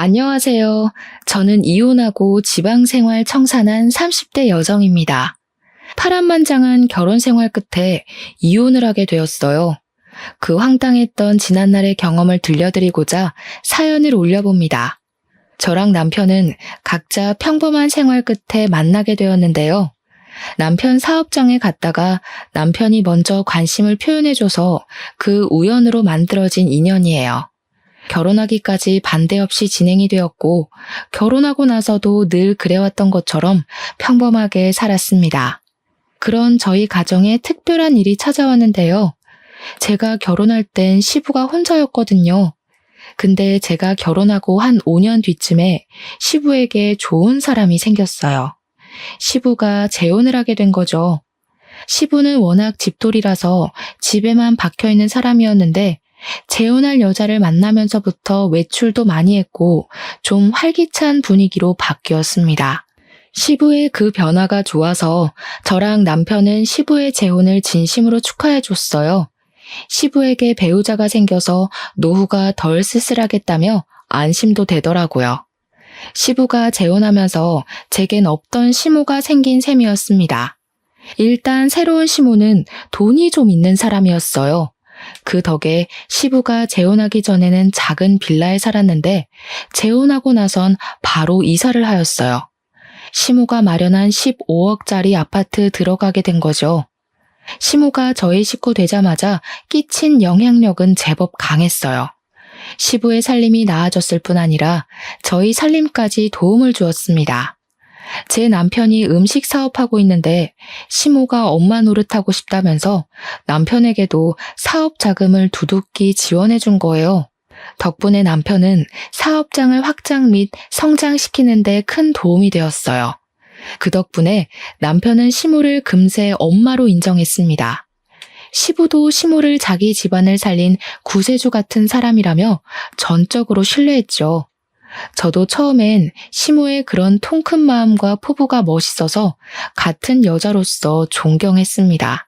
안녕하세요. 저는 이혼하고 지방생활 청산한 30대 여성입니다. 파란만장한 결혼 생활 끝에 이혼을 하게 되었어요. 그 황당했던 지난날의 경험을 들려드리고자 사연을 올려봅니다. 저랑 남편은 각자 평범한 생활 끝에 만나게 되었는데요. 남편 사업장에 갔다가 남편이 먼저 관심을 표현해줘서 그 우연으로 만들어진 인연이에요. 결혼하기까지 반대 없이 진행이 되었고 결혼하고 나서도 늘 그래왔던 것처럼 평범하게 살았습니다. 그런 저희 가정에 특별한 일이 찾아왔는데요. 제가 결혼할 땐 시부가 혼자였거든요. 근데 제가 결혼하고 한 5년 뒤쯤에 시부에게 좋은 사람이 생겼어요. 시부가 재혼을 하게 된 거죠. 시부는 워낙 집돌이라서 집에만 박혀있는 사람이었는데 재혼할 여자를 만나면서부터 외출도 많이 했고 좀 활기찬 분위기로 바뀌었습니다. 시부의 그 변화가 좋아서 저랑 남편은 시부의 재혼을 진심으로 축하해줬어요. 시부에게 배우자가 생겨서 노후가 덜 쓸쓸하겠다며 안심도 되더라고요. 시부가 재혼하면서 제겐 없던 시모가 생긴 셈이었습니다. 일단 새로운 시모는 돈이 좀 있는 사람이었어요. 그 덕에 시부가 재혼하기 전에는 작은 빌라에 살았는데 재혼하고 나선 바로 이사를 하였어요. 시모가 마련한 15억짜리 아파트 들어가게 된 거죠. 시모가 저희 식구 되자마자 끼친 영향력은 제법 강했어요. 시부의 살림이 나아졌을 뿐 아니라 저희 살림까지 도움을 주었습니다. 제 남편이 음식 사업하고 있는데 시모가 엄마 노릇하고 싶다면서 남편에게도 사업 자금을 두둑히 지원해 준 거예요. 덕분에 남편은 사업장을 확장 및 성장시키는 데 큰 도움이 되었어요. 그 덕분에 남편은 시모를 금세 엄마로 인정했습니다. 시부도 시모를 자기 집안을 살린 구세주 같은 사람이라며 전적으로 신뢰했죠. 저도 처음엔 시모의 그런 통 큰 마음과 포부가 멋있어서 같은 여자로서 존경했습니다.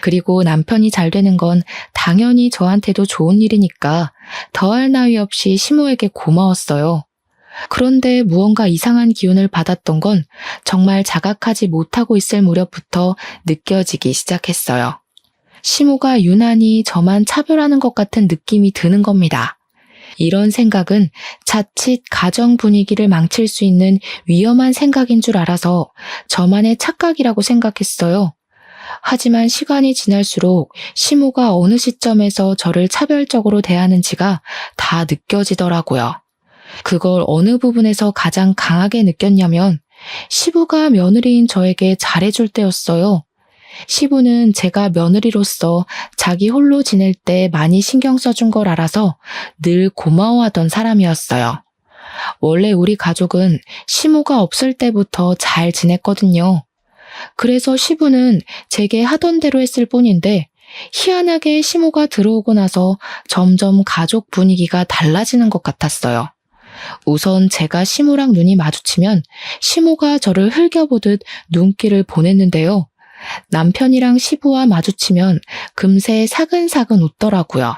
그리고 남편이 잘 되는 건 당연히 저한테도 좋은 일이니까 더할 나위 없이 시모에게 고마웠어요. 그런데 무언가 이상한 기운을 받았던 건 정말 자각하지 못하고 있을 무렵부터 느껴지기 시작했어요. 시모가 유난히 저만 차별하는 것 같은 느낌이 드는 겁니다. 이런 생각은 자칫 가정 분위기를 망칠 수 있는 위험한 생각인 줄 알아서 저만의 착각이라고 생각했어요. 하지만 시간이 지날수록 시모가 어느 시점에서 저를 차별적으로 대하는지가 다 느껴지더라고요. 그걸 어느 부분에서 가장 강하게 느꼈냐면 시부가 며느리인 저에게 잘해줄 때였어요. 시부는 제가 며느리로서 자기 홀로 지낼 때 많이 신경 써준 걸 알아서 늘 고마워하던 사람이었어요. 원래 우리 가족은 시모가 없을 때부터 잘 지냈거든요. 그래서 시부는 제게 하던 대로 했을 뿐인데 희한하게 시모가 들어오고 나서 점점 가족 분위기가 달라지는 것 같았어요. 우선 제가 시모랑 눈이 마주치면 시모가 저를 흘겨보듯 눈길을 보냈는데요. 남편이랑 시부와 마주치면 금세 사근사근 웃더라고요.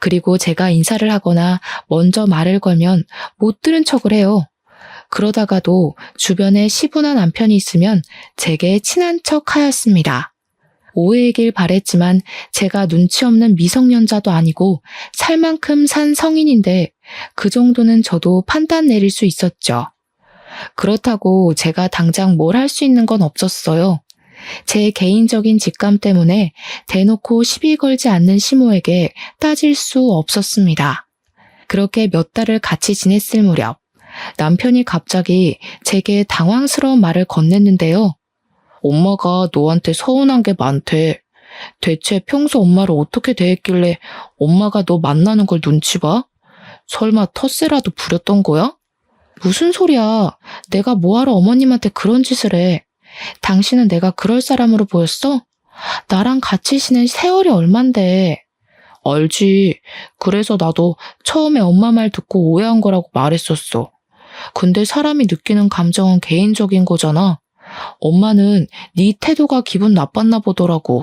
그리고 제가 인사를 하거나 먼저 말을 걸면 못 들은 척을 해요. 그러다가도 주변에 시부나 남편이 있으면 제게 친한 척 하였습니다. 오해이길 바랬지만 제가 눈치 없는 미성년자도 아니고 살 만큼 산 성인인데 그 정도는 저도 판단 내릴 수 있었죠. 그렇다고 제가 당장 뭘 할 수 있는 건 없었어요. 제 개인적인 직감 때문에 대놓고 시비 걸지 않는 시모에게 따질 수 없었습니다. 그렇게 몇 달을 같이 지냈을 무렵 남편이 갑자기 제게 당황스러운 말을 건넸는데요. 엄마가 너한테 서운한 게 많대. 대체 평소 엄마를 어떻게 대했길래 엄마가 너 만나는 걸 눈치 봐? 설마 텃세라도 부렸던 거야? 무슨 소리야. 내가 뭐하러 어머님한테 그런 짓을 해. 당신은 내가 그럴 사람으로 보였어? 나랑 같이 지낸 세월이 얼만데. 알지. 그래서 나도 처음에 엄마 말 듣고 오해한 거라고 말했었어. 근데 사람이 느끼는 감정은 개인적인 거잖아. 엄마는 네 태도가 기분 나빴나 보더라고.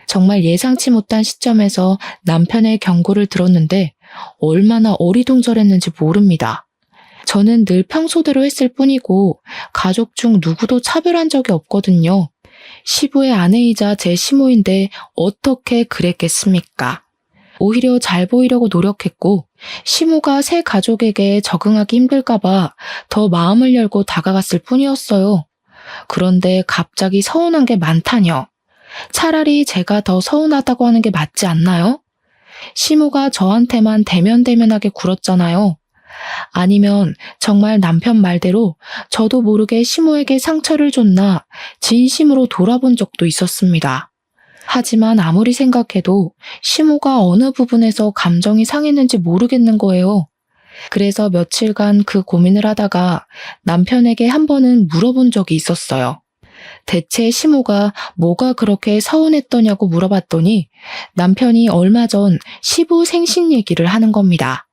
정말 예상치 못한 시점에서 남편의 경고를 들었는데 얼마나 어리둥절했는지 모릅니다. 저는 늘 평소대로 했을 뿐이고 가족 중 누구도 차별한 적이 없거든요. 시부의 아내이자 제 시모인데 어떻게 그랬겠습니까? 오히려 잘 보이려고 노력했고 시모가 새 가족에게 적응하기 힘들까봐 더 마음을 열고 다가갔을 뿐이었어요. 그런데 갑자기 서운한 게 많다뇨. 차라리 제가 더 서운하다고 하는 게 맞지 않나요? 시모가 저한테만 대면대면하게 굴었잖아요. 아니면 정말 남편 말대로 저도 모르게 시모에게 상처를 줬나 진심으로 돌아본 적도 있었습니다. 하지만 아무리 생각해도 시모가 어느 부분에서 감정이 상했는지 모르겠는 거예요. 그래서 며칠간 그 고민을 하다가 남편에게 한 번은 물어본 적이 있었어요. 대체 시모가 뭐가 그렇게 서운했더냐고 물어봤더니 남편이 얼마 전 시부 생신 얘기를 하는 겁니다.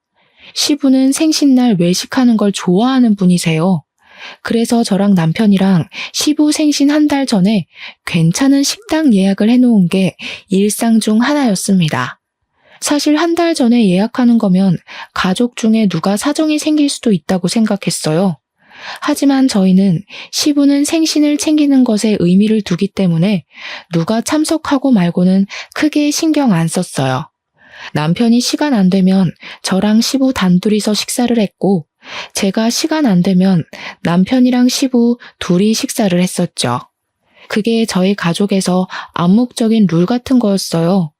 시부는 생신날 외식하는 걸 좋아하는 분이세요. 그래서 저랑 남편이랑 시부 생신 한 달 전에 괜찮은 식당 예약을 해놓은 게 일상 중 하나였습니다. 사실 한 달 전에 예약하는 거면 가족 중에 누가 사정이 생길 수도 있다고 생각했어요. 하지만 저희는 시부는 생신을 챙기는 것에 의미를 두기 때문에 누가 참석하고 말고는 크게 신경 안 썼어요. 남편이 시간 안 되면 저랑 시부 단둘이서 식사를 했고 제가 시간 안 되면 남편이랑 시부 둘이 식사를 했었죠. 그게 저희 가족에서 암묵적인 룰 같은 거였어요.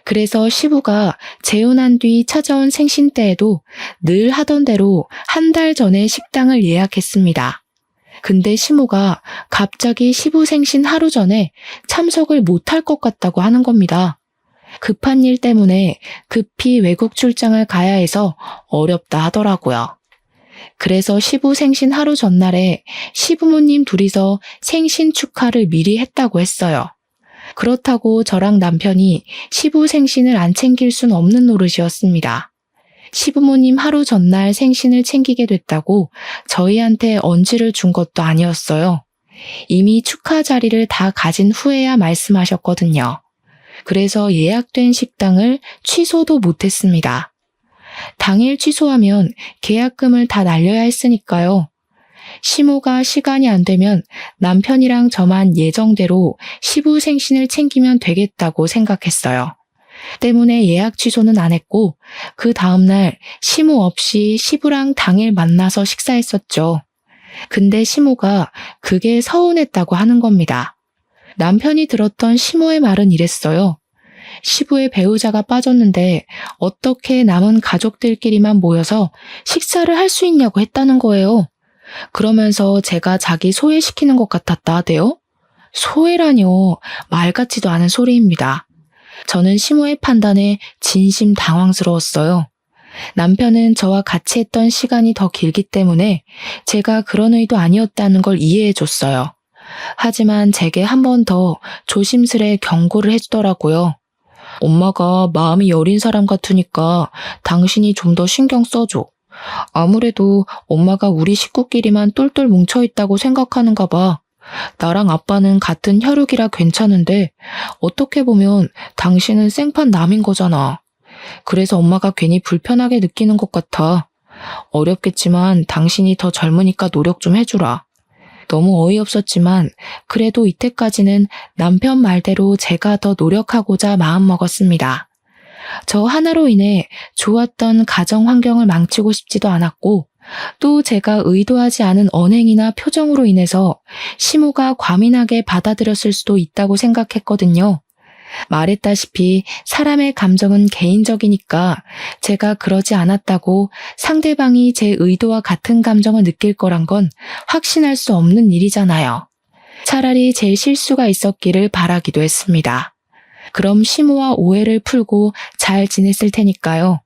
그래서 시부가 재혼한 뒤 찾아온 생신 때에도 늘 하던 대로 한 달 전에 식당을 예약했습니다. 근데 시모가 갑자기 시부 생신 하루 전에 참석을 못할 것 같다고 하는 겁니다. 급한 일 때문에 급히 외국 출장을 가야 해서 어렵다 하더라고요. 그래서 시부 생신 하루 전날에 시부모님 둘이서 생신 축하를 미리 했다고 했어요. 그렇다고 저랑 남편이 시부 생신을 안 챙길 순 없는 노릇이었습니다. 시부모님 하루 전날 생신을 챙기게 됐다고 저희한테 언지를 준 것도 아니었어요. 이미 축하 자리를 다 가진 후에야 말씀하셨거든요. 그래서 예약된 식당을 취소도 못했습니다. 당일 취소하면 계약금을 다 날려야 했으니까요. 시모가 시간이 안 되면 남편이랑 저만 예정대로 시부 생신을 챙기면 되겠다고 생각했어요. 때문에 예약 취소는 안 했고 그 다음날 시모 없이 시부랑 당일 만나서 식사했었죠. 근데 시모가 그게 서운했다고 하는 겁니다. 남편이 들었던 시모의 말은 이랬어요. 시부의 배우자가 빠졌는데 어떻게 남은 가족들끼리만 모여서 식사를 할 수 있냐고 했다는 거예요. 그러면서 제가 자기 소외시키는 것 같았다 하대요. 소외라뇨. 말 같지도 않은 소리입니다. 저는 시모의 판단에 진심 당황스러웠어요. 남편은 저와 같이 했던 시간이 더 길기 때문에 제가 그런 의도 아니었다는 걸 이해해 줬어요. 하지만 제게 한 번 더 조심스레 경고를 해주더라고요. 엄마가 마음이 여린 사람 같으니까 당신이 좀 더 신경 써줘. 아무래도 엄마가 우리 식구끼리만 똘똘 뭉쳐있다고 생각하는가 봐. 나랑 아빠는 같은 혈육이라 괜찮은데 어떻게 보면 당신은 생판 남인 거잖아. 그래서 엄마가 괜히 불편하게 느끼는 것 같아. 어렵겠지만 당신이 더 젊으니까 노력 좀 해주라. 너무 어이없었지만 그래도 이때까지는 남편 말대로 제가 더 노력하고자 마음먹었습니다. 저 하나로 인해 좋았던 가정 환경을 망치고 싶지도 않았고 또 제가 의도하지 않은 언행이나 표정으로 인해서 시모가 과민하게 받아들였을 수도 있다고 생각했거든요. 말했다시피 사람의 감정은 개인적이니까 제가 그러지 않았다고 상대방이 제 의도와 같은 감정을 느낄 거란 건 확신할 수 없는 일이잖아요. 차라리 제 실수가 있었기를 바라기도 했습니다. 그럼 시모와 오해를 풀고 잘 지냈을 테니까요.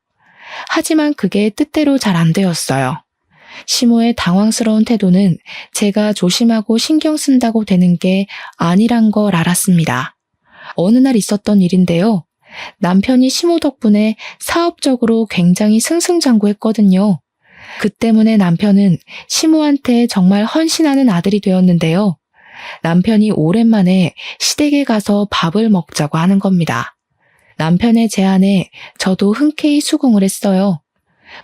하지만 그게 뜻대로 잘 안 되었어요. 시모의 당황스러운 태도는 제가 조심하고 신경 쓴다고 되는 게 아니란 걸 알았습니다. 어느 날 있었던 일인데요. 남편이 시모 덕분에 사업적으로 굉장히 승승장구했거든요. 그 때문에 남편은 시모한테 정말 헌신하는 아들이 되었는데요. 남편이 오랜만에 시댁에 가서 밥을 먹자고 하는 겁니다. 남편의 제안에 저도 흔쾌히 수긍을 했어요.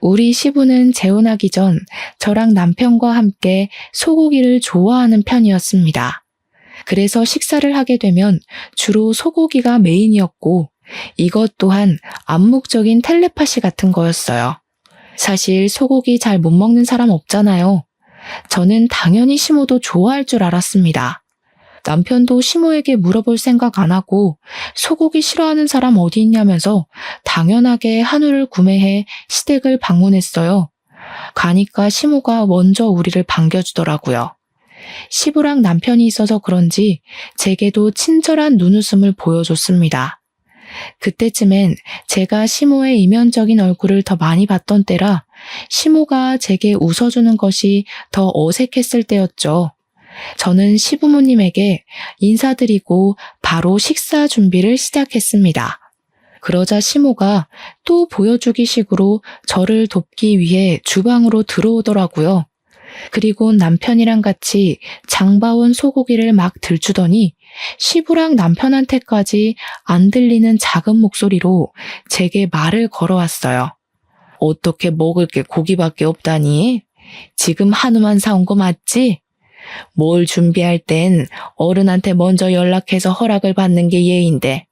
우리 시부는 재혼하기 전 저랑 남편과 함께 소고기를 좋아하는 편이었습니다. 그래서 식사를 하게 되면 주로 소고기가 메인이었고 이것 또한 암묵적인 텔레파시 같은 거였어요. 사실 소고기 잘 못 먹는 사람 없잖아요. 저는 당연히 시모도 좋아할 줄 알았습니다. 남편도 시모에게 물어볼 생각 안 하고 소고기 싫어하는 사람 어디 있냐면서 당연하게 한우를 구매해 시댁을 방문했어요. 가니까 시모가 먼저 우리를 반겨주더라고요. 시부랑 남편이 있어서 그런지 제게도 친절한 눈웃음을 보여줬습니다. 그때쯤엔 제가 시모의 이면적인 얼굴을 더 많이 봤던 때라 시모가 제게 웃어주는 것이 더 어색했을 때였죠. 저는 시부모님에게 인사드리고 바로 식사 준비를 시작했습니다. 그러자 시모가 또 보여주기 식으로 저를 돕기 위해 주방으로 들어오더라고요. 그리고 남편이랑 같이 장봐온 소고기를 막 들추더니 시부랑 남편한테까지 안 들리는 작은 목소리로 제게 말을 걸어왔어요. 어떻게 먹을 게 고기밖에 없다니? 지금 한우만 사온 거 맞지? 뭘 준비할 땐 어른한테 먼저 연락해서 허락을 받는 게 예인데.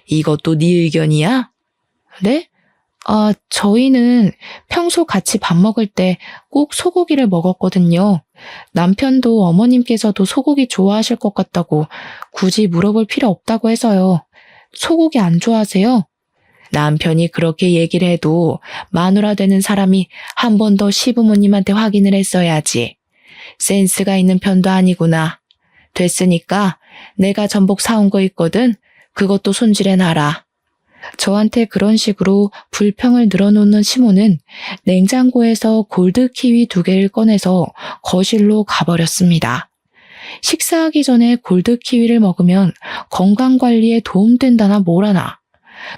이것도 네 의견이야? 네? 저희는 평소 같이 밥 먹을 때 꼭 소고기를 먹었거든요. 남편도 어머님께서도 소고기 좋아하실 것 같다고 굳이 물어볼 필요 없다고 해서요. 소고기 안 좋아하세요? 남편이 그렇게 얘기를 해도 마누라 되는 사람이 한 번 더 시부모님한테 확인을 했어야지. 센스가 있는 편도 아니구나. 됐으니까 내가 전복 사온 거 있거든. 그것도 손질해놔라. 저한테 그런 식으로 불평을 늘어놓는 시모는 냉장고에서 골드 키위 2개를 꺼내서 거실로 가버렸습니다. 식사하기 전에 골드 키위를 먹으면 건강관리에 도움된다나 뭐라나.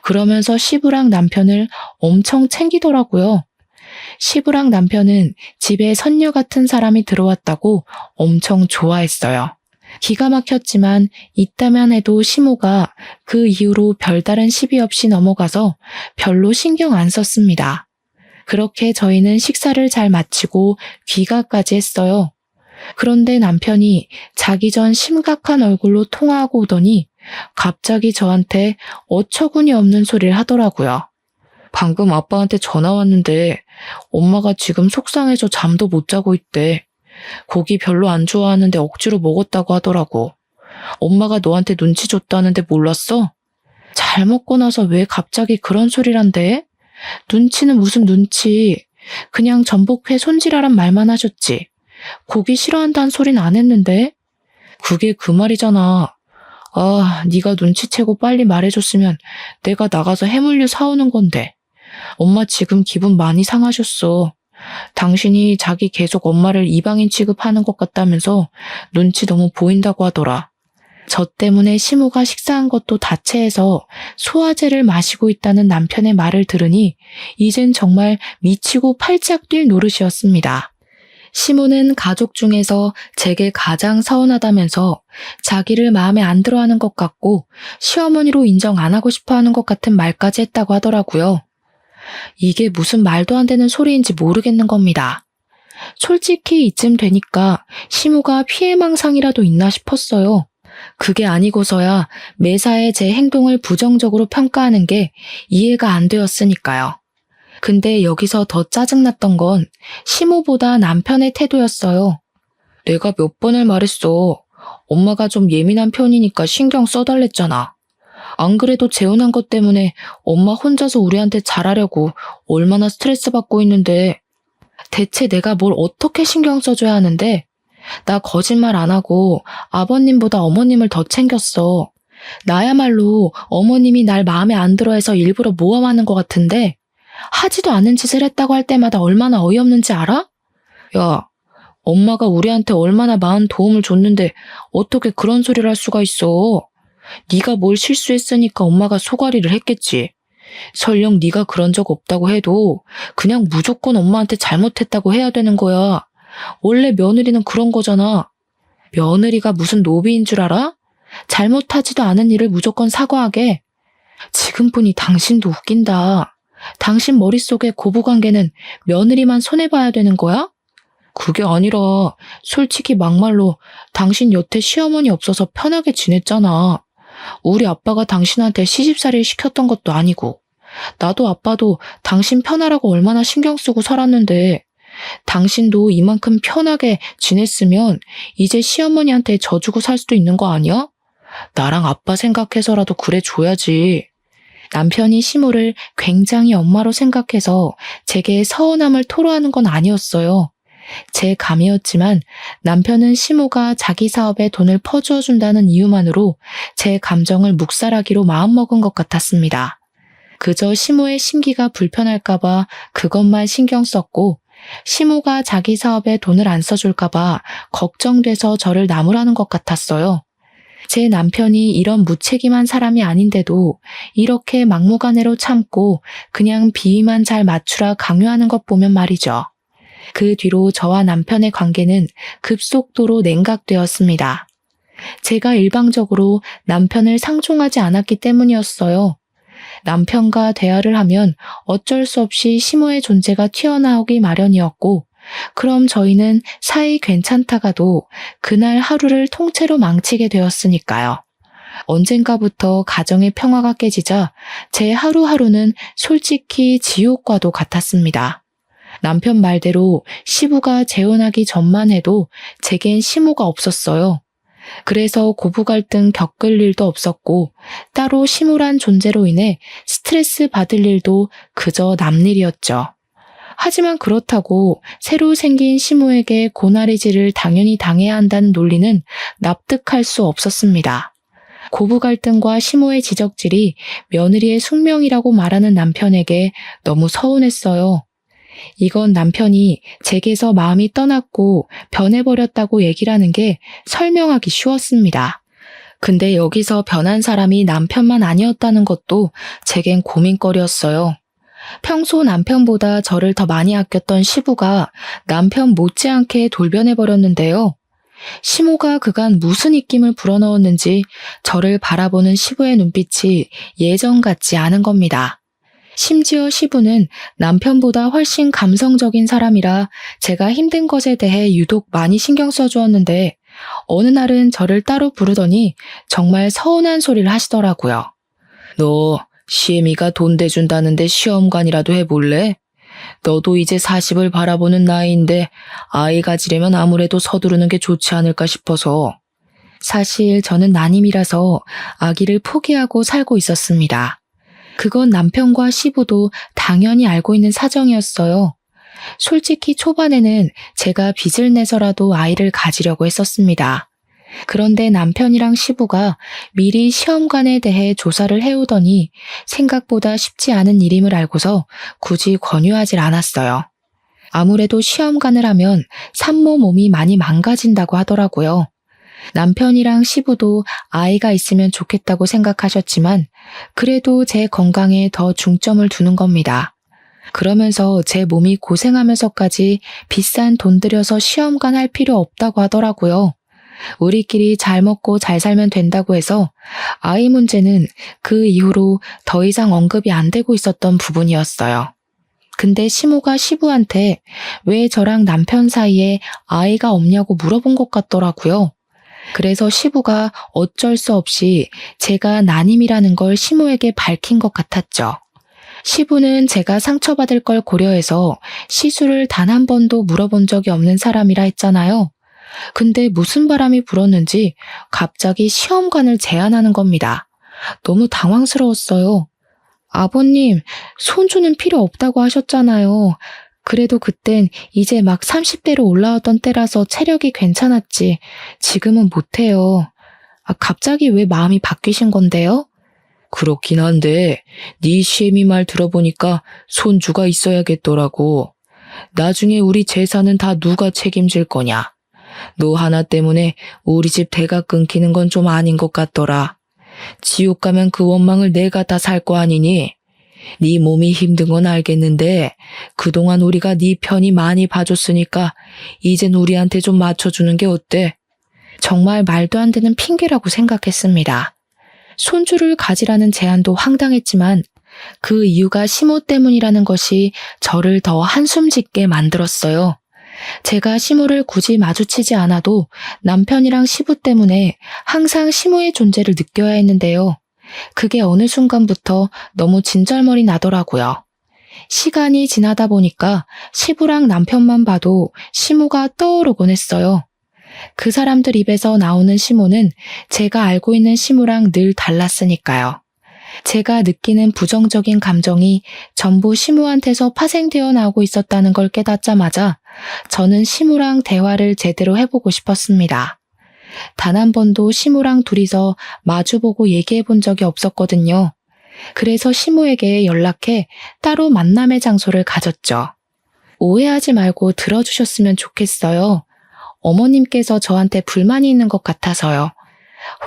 그러면서 시부랑 남편을 엄청 챙기더라고요. 시부랑 남편은 집에 선녀 같은 사람이 들어왔다고 엄청 좋아했어요. 기가 막혔지만 있다면 해도 시모가 그 이후로 별다른 시비 없이 넘어가서 별로 신경 안 썼습니다. 그렇게 저희는 식사를 잘 마치고 귀가까지 했어요. 그런데 남편이 자기 전 심각한 얼굴로 통화하고 오더니 갑자기 저한테 어처구니 없는 소리를 하더라고요. 방금 아빠한테 전화 왔는데 엄마가 지금 속상해서 잠도 못 자고 있대. 고기 별로 안 좋아하는데 억지로 먹었다고 하더라고. 엄마가 너한테 눈치 줬다는데 몰랐어? 잘 먹고 나서 왜 갑자기 그런 소리를 한대? 눈치는 무슨 눈치. 그냥 전복회 손질하란 말만 하셨지. 고기 싫어한다는 소린 안 했는데? 그게 그 말이잖아. 네가 눈치채고 빨리 말해줬으면 내가 나가서 해물류 사오는 건데. 엄마 지금 기분 많이 상하셨어. 당신이 자기 계속 엄마를 이방인 취급하는 것 같다면서 눈치 너무 보인다고 하더라. 저 때문에 시모가 식사한 것도 다체해서 소화제를 마시고 있다는 남편의 말을 들으니 이젠 정말 미치고 팔짝 뛸 노릇이었습니다. 시모는 가족 중에서 제게 가장 서운하다면서 자기를 마음에 안 들어하는 것 같고 시어머니로 인정 안 하고 싶어하는 것 같은 말까지 했다고 하더라고요. 이게 무슨 말도 안 되는 소리인지 모르겠는 겁니다. 솔직히 이쯤 되니까 시모가 피해망상이라도 있나 싶었어요. 그게 아니고서야 매사에 제 행동을 부정적으로 평가하는 게 이해가 안 되었으니까요. 근데 여기서 더 짜증났던 건 시모보다 남편의 태도였어요. 내가 몇 번을 말했어. 엄마가 좀 예민한 편이니까 신경 써달랬잖아. 안 그래도 재혼한 것 때문에 엄마 혼자서 우리한테 잘하려고 얼마나 스트레스 받고 있는데 대체 내가 뭘 어떻게 신경 써줘야 하는데? 나 거짓말 안 하고 아버님보다 어머님을 더 챙겼어. 나야말로 어머님이 날 마음에 안 들어해서 일부러 모함하는 것 같은데 하지도 않은 짓을 했다고 할 때마다 얼마나 어이없는지 알아? 야, 엄마가 우리한테 얼마나 많은 도움을 줬는데 어떻게 그런 소리를 할 수가 있어? 네가 뭘 실수했으니까 엄마가 소가리를 했겠지. 설령 네가 그런 적 없다고 해도 그냥 무조건 엄마한테 잘못했다고 해야 되는 거야. 원래 며느리는 그런 거잖아. 며느리가 무슨 노비인 줄 알아? 잘못하지도 않은 일을 무조건 사과하게. 지금 보니 당신도 웃긴다. 당신 머릿속에 고부관계는 며느리만 손해봐야 되는 거야? 그게 아니라 솔직히 막말로 당신 여태 시어머니 없어서 편하게 지냈잖아. 우리 아빠가 당신한테 시집살이를 시켰던 것도 아니고 나도 아빠도 당신 편하라고 얼마나 신경 쓰고 살았는데 당신도 이만큼 편하게 지냈으면 이제 시어머니한테 져주고 살 수도 있는 거 아니야? 나랑 아빠 생각해서라도 그래 줘야지. 남편이 시모를 굉장히 엄마로 생각해서 제게 서운함을 토로하는 건 아니었어요. 제 감이었지만 남편은 시모가 자기 사업에 돈을 퍼주어 준다는 이유만으로 제 감정을 묵살하기로 마음먹은 것 같았습니다. 그저 시모의 심기가 불편할까봐 그것만 신경 썼고 시모가 자기 사업에 돈을 안 써줄까봐 걱정돼서 저를 나무라는 것 같았어요. 제 남편이 이런 무책임한 사람이 아닌데도 이렇게 막무가내로 참고 그냥 비위만 잘 맞추라 강요하는 것 보면 말이죠. 그 뒤로 저와 남편의 관계는 급속도로 냉각되었습니다. 제가 일방적으로 남편을 상종하지 않았기 때문이었어요. 남편과 대화를 하면 어쩔 수 없이 시모의 존재가 튀어나오기 마련이었고 그럼 저희는 사이 괜찮다가도 그날 하루를 통째로 망치게 되었으니까요. 언젠가부터 가정의 평화가 깨지자 제 하루하루는 솔직히 지옥과도 같았습니다. 남편 말대로 시부가 재혼하기 전만 해도 제겐 시모가 없었어요. 그래서 고부 갈등 겪을 일도 없었고 따로 시무란 존재로 인해 스트레스 받을 일도 그저 남일이었죠. 하지만 그렇다고 새로 생긴 시무에게 고나리질을 당연히 당해야 한다는 논리는 납득할 수 없었습니다. 고부 갈등과 시모의 지적질이 며느리의 숙명이라고 말하는 남편에게 너무 서운했어요. 이건 남편이 제게서 마음이 떠났고 변해버렸다고 얘기를 하는 게 설명하기 쉬웠습니다. 근데 여기서 변한 사람이 남편만 아니었다는 것도 제겐 고민거리였어요. 평소 남편보다 저를 더 많이 아꼈던 시부가 남편 못지않게 돌변해버렸는데요. 시모가 그간 무슨 입김을 불어넣었는지 저를 바라보는 시부의 눈빛이 예전 같지 않은 겁니다. 심지어 시부는 남편보다 훨씬 감성적인 사람이라 제가 힘든 것에 대해 유독 많이 신경 써주었는데 어느 날은 저를 따로 부르더니 정말 서운한 소리를 하시더라고요. 너 시애미가 돈 대준다는데 시험관이라도 해볼래? 너도 이제 40을 바라보는 나이인데 아이 가지려면 아무래도 서두르는 게 좋지 않을까 싶어서. 사실 저는 난임이라서 아기를 포기하고 살고 있었습니다. 그건 남편과 시부도 당연히 알고 있는 사정이었어요. 솔직히 초반에는 제가 빚을 내서라도 아이를 가지려고 했었습니다. 그런데 남편이랑 시부가 미리 시험관에 대해 조사를 해오더니 생각보다 쉽지 않은 일임을 알고서 굳이 권유하질 않았어요. 아무래도 시험관을 하면 산모 몸이 많이 망가진다고 하더라고요. 남편이랑 시부도 아이가 있으면 좋겠다고 생각하셨지만 그래도 제 건강에 더 중점을 두는 겁니다. 그러면서 제 몸이 고생하면서까지 비싼 돈 들여서 시험관 할 필요 없다고 하더라고요. 우리끼리 잘 먹고 잘 살면 된다고 해서 아이 문제는 그 이후로 더 이상 언급이 안 되고 있었던 부분이었어요. 근데 시모가 시부한테 왜 저랑 남편 사이에 아이가 없냐고 물어본 것 같더라고요. 그래서 시부가 어쩔 수 없이 제가 난임이라는 걸 시모에게 밝힌 것 같았죠. 시부는 제가 상처받을 걸 고려해서 시술을 단 한 번도 물어본 적이 없는 사람이라 했잖아요. 근데 무슨 바람이 불었는지 갑자기 시험관을 제안하는 겁니다. 너무 당황스러웠어요. 아버님, 손주는 필요 없다고 하셨잖아요. 그래도 그땐 이제 막 30대로 올라왔던 때라서 체력이 괜찮았지. 지금은 못해요. 갑자기 왜 마음이 바뀌신 건데요? 그렇긴 한데 네 시애미 말 들어보니까 손주가 있어야겠더라고. 나중에 우리 재산은 다 누가 책임질 거냐. 너 하나 때문에 우리 집 대가 끊기는 건 좀 아닌 것 같더라. 지옥 가면 그 원망을 내가 다 살 거 아니니? 네 몸이 힘든 건 알겠는데 그동안 우리가 네 편이 많이 봐줬으니까 이젠 우리한테 좀 맞춰주는 게 어때? 정말 말도 안 되는 핑계라고 생각했습니다. 손주를 가지라는 제안도 황당했지만 그 이유가 시모 때문이라는 것이 저를 더 한숨 짓게 만들었어요. 제가 시모를 굳이 마주치지 않아도 남편이랑 시부 때문에 항상 시모의 존재를 느껴야 했는데요. 그게 어느 순간부터 너무 진절머리 나더라고요. 시간이 지나다 보니까 시부랑 남편만 봐도 시모가 떠오르곤 했어요. 그 사람들 입에서 나오는 시모는 제가 알고 있는 시모랑 늘 달랐으니까요. 제가 느끼는 부정적인 감정이 전부 시모한테서 파생되어 나오고 있었다는 걸 깨닫자마자 저는 시모랑 대화를 제대로 해보고 싶었습니다. 단 한 번도 시모랑 둘이서 마주보고 얘기해 본 적이 없었거든요. 그래서 시모에게 연락해 따로 만남의 장소를 가졌죠. 오해하지 말고 들어주셨으면 좋겠어요. 어머님께서 저한테 불만이 있는 것 같아서요.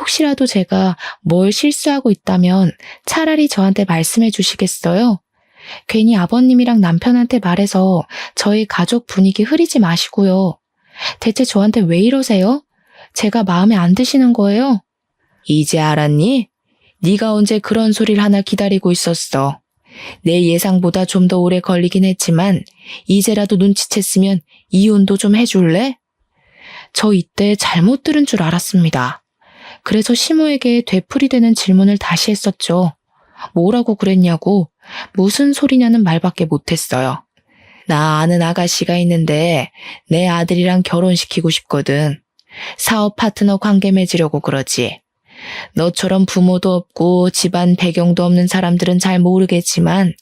혹시라도 제가 뭘 실수하고 있다면 차라리 저한테 말씀해 주시겠어요? 괜히 아버님이랑 남편한테 말해서 저희 가족 분위기 흐리지 마시고요. 대체 저한테 왜 이러세요? 제가 마음에 안 드시는 거예요? 이제 알았니? 네가 언제 그런 소리를 하나 기다리고 있었어. 내 예상보다 좀 더 오래 걸리긴 했지만 이제라도 눈치챘으면 이혼도 좀 해줄래? 저 이때 잘못 들은 줄 알았습니다. 그래서 시모에게 되풀이되는 질문을 다시 했었죠. 뭐라고 그랬냐고, 무슨 소리냐는 말밖에 못했어요. 나 아는 아가씨가 있는데 내 아들이랑 결혼시키고 싶거든. 사업 파트너 관계 맺으려고 그러지. 너처럼 부모도 없고 집안 배경도 없는 사람들은 잘 모르겠지만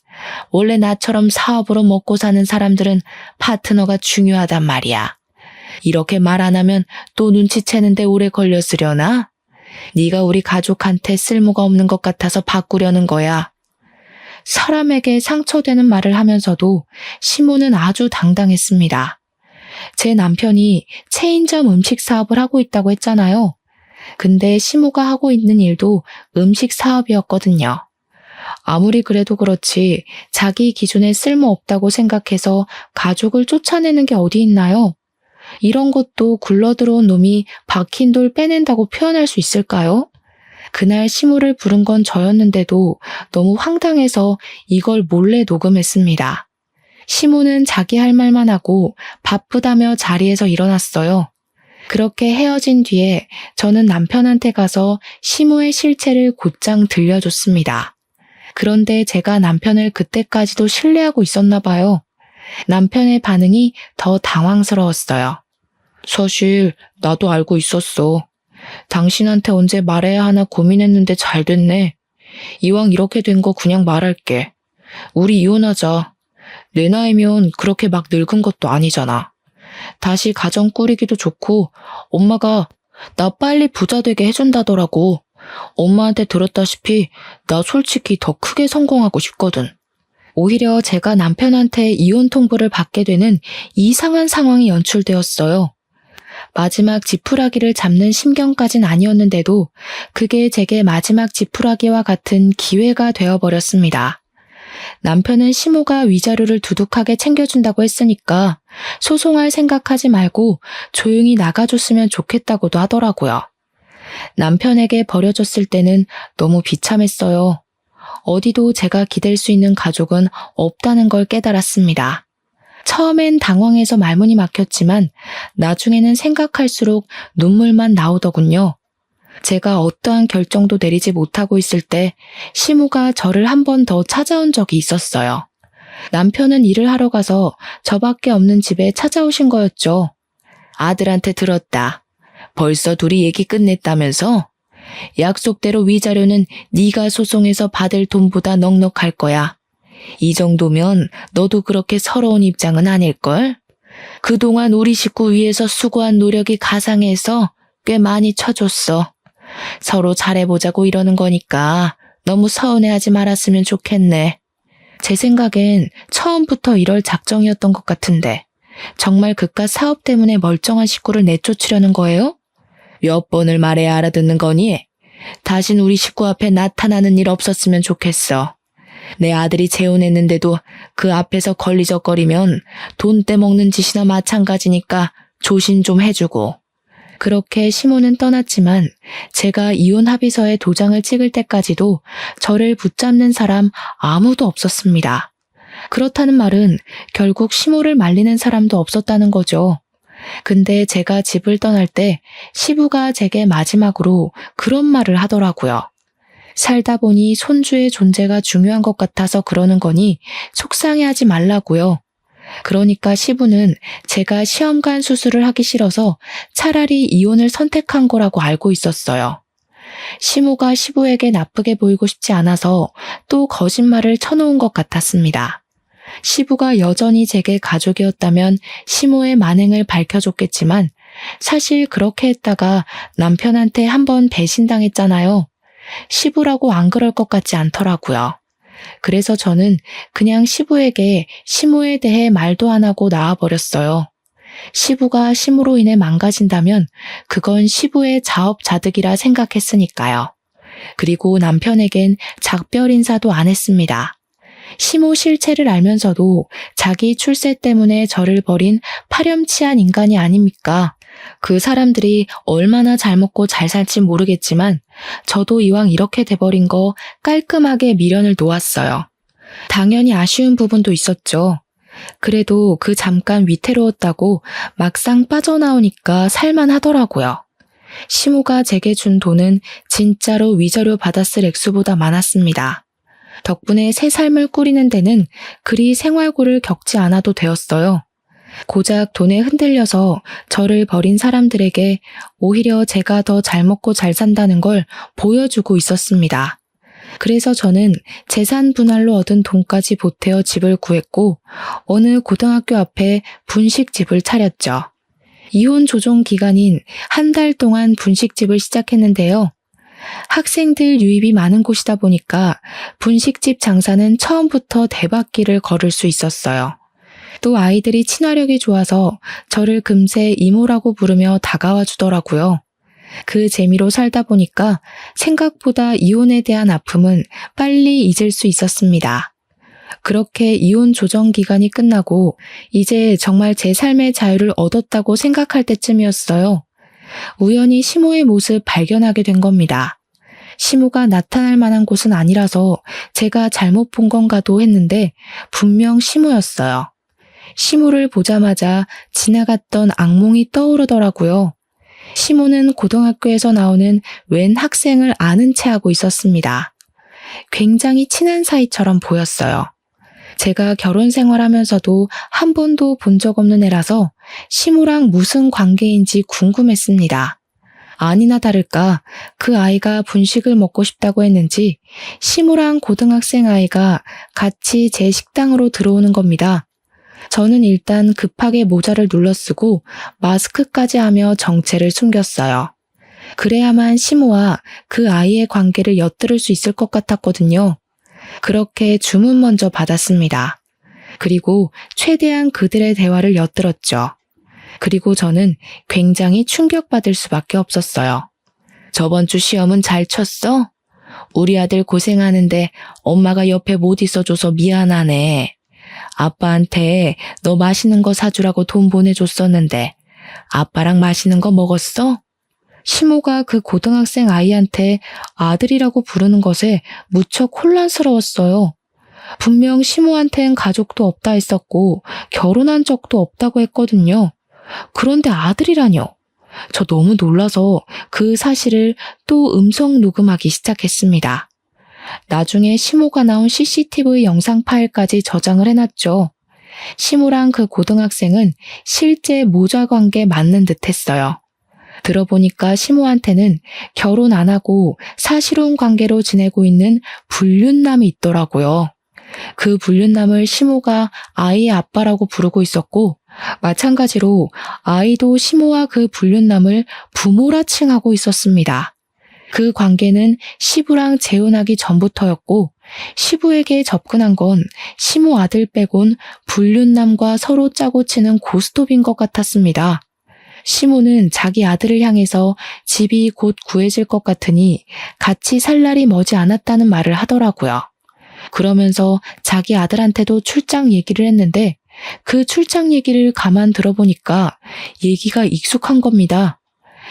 원래 나처럼 사업으로 먹고 사는 사람들은 파트너가 중요하단 말이야. 이렇게 말 안 하면 또 눈치채는데 오래 걸렸으려나? 네가 우리 가족한테 쓸모가 없는 것 같아서 바꾸려는 거야. 사람에게 상처되는 말을 하면서도 시모는 아주 당당했습니다. 제 남편이 체인점 음식 사업을 하고 있다고 했잖아요. 근데 시모가 하고 있는 일도 음식 사업이었거든요. 아무리 그래도 그렇지 자기 기준에 쓸모없다고 생각해서 가족을 쫓아내는 게 어디 있나요? 이런 것도 굴러들어온 놈이 박힌 돌 빼낸다고 표현할 수 있을까요? 그날 시모를 부른 건 저였는데도 너무 황당해서 이걸 몰래 녹음했습니다. 시모는 자기 할 말만 하고 바쁘다며 자리에서 일어났어요. 그렇게 헤어진 뒤에 저는 남편한테 가서 시모의 실체를 곧장 들려줬습니다. 그런데 제가 남편을 그때까지도 신뢰하고 있었나 봐요. 남편의 반응이 더 당황스러웠어요. 사실 나도 알고 있었어. 당신한테 언제 말해야 하나 고민했는데 잘 됐네. 이왕 이렇게 된 거 그냥 말할게. 우리 이혼하자. 내 나이면 그렇게 막 늙은 것도 아니잖아. 다시 가정 꾸리기도 좋고 엄마가 나 빨리 부자 되게 해준다더라고. 엄마한테 들었다시피 나 솔직히 더 크게 성공하고 싶거든. 오히려 제가 남편한테 이혼 통보를 받게 되는 이상한 상황이 연출되었어요. 마지막 지푸라기를 잡는 심경까진 아니었는데도 그게 제게 마지막 지푸라기와 같은 기회가 되어버렸습니다. 남편은 시모가 위자료를 두둑하게 챙겨준다고 했으니까 소송할 생각하지 말고 조용히 나가줬으면 좋겠다고도 하더라고요. 남편에게 버려졌을 때는 너무 비참했어요. 어디도 제가 기댈 수 있는 가족은 없다는 걸 깨달았습니다. 처음엔 당황해서 말문이 막혔지만 나중에는 생각할수록 눈물만 나오더군요. 제가 어떠한 결정도 내리지 못하고 있을 때 시모가 저를 한 번 더 찾아온 적이 있었어요. 남편은 일을 하러 가서 저밖에 없는 집에 찾아오신 거였죠. 아들한테 들었다. 벌써 둘이 얘기 끝냈다면서? 약속대로 위자료는 네가 소송해서 받을 돈보다 넉넉할 거야. 이 정도면 너도 그렇게 서러운 입장은 아닐걸? 그동안 우리 식구 위해서 수고한 노력이 가상해서 꽤 많이 쳐줬어. 서로 잘해보자고 이러는 거니까 너무 서운해하지 말았으면 좋겠네. 제 생각엔 처음부터 이럴 작정이었던 것 같은데 정말 그깟 사업 때문에 멀쩡한 식구를 내쫓으려는 거예요? 몇 번을 말해야 알아듣는 거니? 다신 우리 식구 앞에 나타나는 일 없었으면 좋겠어. 내 아들이 재혼했는데도 그 앞에서 걸리적거리면 돈 떼먹는 짓이나 마찬가지니까 조심 좀 해주고. 그렇게 시모는 떠났지만 제가 이혼 합의서에 도장을 찍을 때까지도 저를 붙잡는 사람 아무도 없었습니다. 그렇다는 말은 결국 시모를 말리는 사람도 없었다는 거죠. 근데 제가 집을 떠날 때 시부가 제게 마지막으로 그런 말을 하더라고요. 살다 보니 손주의 존재가 중요한 것 같아서 그러는 거니 속상해하지 말라고요. 그러니까 시부는 제가 시험관 수술을 하기 싫어서 차라리 이혼을 선택한 거라고 알고 있었어요. 시모가 시부에게 나쁘게 보이고 싶지 않아서 또 거짓말을 쳐놓은 것 같았습니다. 시부가 여전히 제게 가족이었다면 시모의 만행을 밝혀줬겠지만 사실 그렇게 했다가 남편한테 한번 배신당했잖아요. 시부라고 안 그럴 것 같지 않더라고요. 그래서 저는 그냥 시부에게 시모에 대해 말도 안 하고 나와버렸어요. 시부가 시모로 인해 망가진다면 그건 시부의 자업자득이라 생각했으니까요. 그리고 남편에겐 작별 인사도 안 했습니다. 시모 실체를 알면서도 자기 출세 때문에 저를 버린 파렴치한 인간이 아닙니까? 그 사람들이 얼마나 잘 먹고 잘 살지 모르겠지만 저도 이왕 이렇게 돼버린 거 깔끔하게 미련을 놓았어요. 당연히 아쉬운 부분도 있었죠. 그래도 그 잠깐 위태로웠다고 막상 빠져나오니까 살만하더라고요. 시모가 제게 준 돈은 진짜로 위자료 받았을 액수보다 많았습니다. 덕분에 새 삶을 꾸리는 데는 그리 생활고를 겪지 않아도 되었어요. 고작 돈에 흔들려서 저를 버린 사람들에게 오히려 제가 더 잘 먹고 잘 산다는 걸 보여주고 있었습니다. 그래서 저는 재산 분할로 얻은 돈까지 보태어 집을 구했고 어느 고등학교 앞에 분식집을 차렸죠. 이혼 조정 기간인 한 달 동안 분식집을 시작했는데요. 학생들 유입이 많은 곳이다 보니까 분식집 장사는 처음부터 대박기를 걸을 수 있었어요. 또 아이들이 친화력이 좋아서 저를 금세 이모라고 부르며 다가와 주더라고요. 그 재미로 살다 보니까 생각보다 이혼에 대한 아픔은 빨리 잊을 수 있었습니다. 그렇게 이혼 조정 기간이 끝나고 이제 정말 제 삶의 자유를 얻었다고 생각할 때쯤이었어요. 우연히 시모의 모습 발견하게 된 겁니다. 시모가 나타날 만한 곳은 아니라서 제가 잘못 본 건가도 했는데 분명 시모였어요. 시모를 보자마자 지나갔던 악몽이 떠오르더라고요. 시모는 고등학교에서 나오는 웬 학생을 아는 체 하고 있었습니다. 굉장히 친한 사이처럼 보였어요. 제가 결혼 생활하면서도 한 번도 본 적 없는 애라서 시모랑 무슨 관계인지 궁금했습니다. 아니나 다를까 그 아이가 분식을 먹고 싶다고 했는지 시모랑 고등학생 아이가 같이 제 식당으로 들어오는 겁니다. 저는 일단 급하게 모자를 눌러쓰고 마스크까지 하며 정체를 숨겼어요. 그래야만 시모와 그 아이의 관계를 엿들을 수 있을 것 같았거든요. 그렇게 주문 먼저 받았습니다. 그리고 최대한 그들의 대화를 엿들었죠. 그리고 저는 굉장히 충격받을 수밖에 없었어요. 저번 주 시험은 잘 쳤어? 우리 아들 고생하는데 엄마가 옆에 못 있어줘서 미안하네. 아빠한테 너 맛있는 거 사주라고 돈 보내줬었는데 아빠랑 맛있는 거 먹었어? 시모가 그 고등학생 아이한테 아들이라고 부르는 것에 무척 혼란스러웠어요. 분명 시모한텐 가족도 없다 했었고 결혼한 적도 없다고 했거든요. 그런데 아들이라뇨. 저 너무 놀라서 그 사실을 또 음성 녹음하기 시작했습니다. 나중에 시모가 나온 CCTV 영상 파일까지 저장을 해놨죠. 시모랑 그 고등학생은 실제 모자 관계 맞는 듯 했어요. 들어보니까 시모한테는 결혼 안 하고 사실혼 관계로 지내고 있는 불륜남이 있더라고요. 그 불륜남을 시모가 아이의 아빠라고 부르고 있었고 마찬가지로 아이도 시모와 그 불륜남을 부모라 칭하고 있었습니다. 그 관계는 시부랑 재혼하기 전부터였고 시부에게 접근한 건 시모 아들 빼곤 불륜남과 서로 짜고 치는 고스톱인 것 같았습니다. 시모는 자기 아들을 향해서 집이 곧 구해질 것 같으니 같이 살 날이 머지 않았다는 말을 하더라고요. 그러면서 자기 아들한테도 출장 얘기를 했는데 그 출장 얘기를 가만 들어보니까 얘기가 익숙한 겁니다.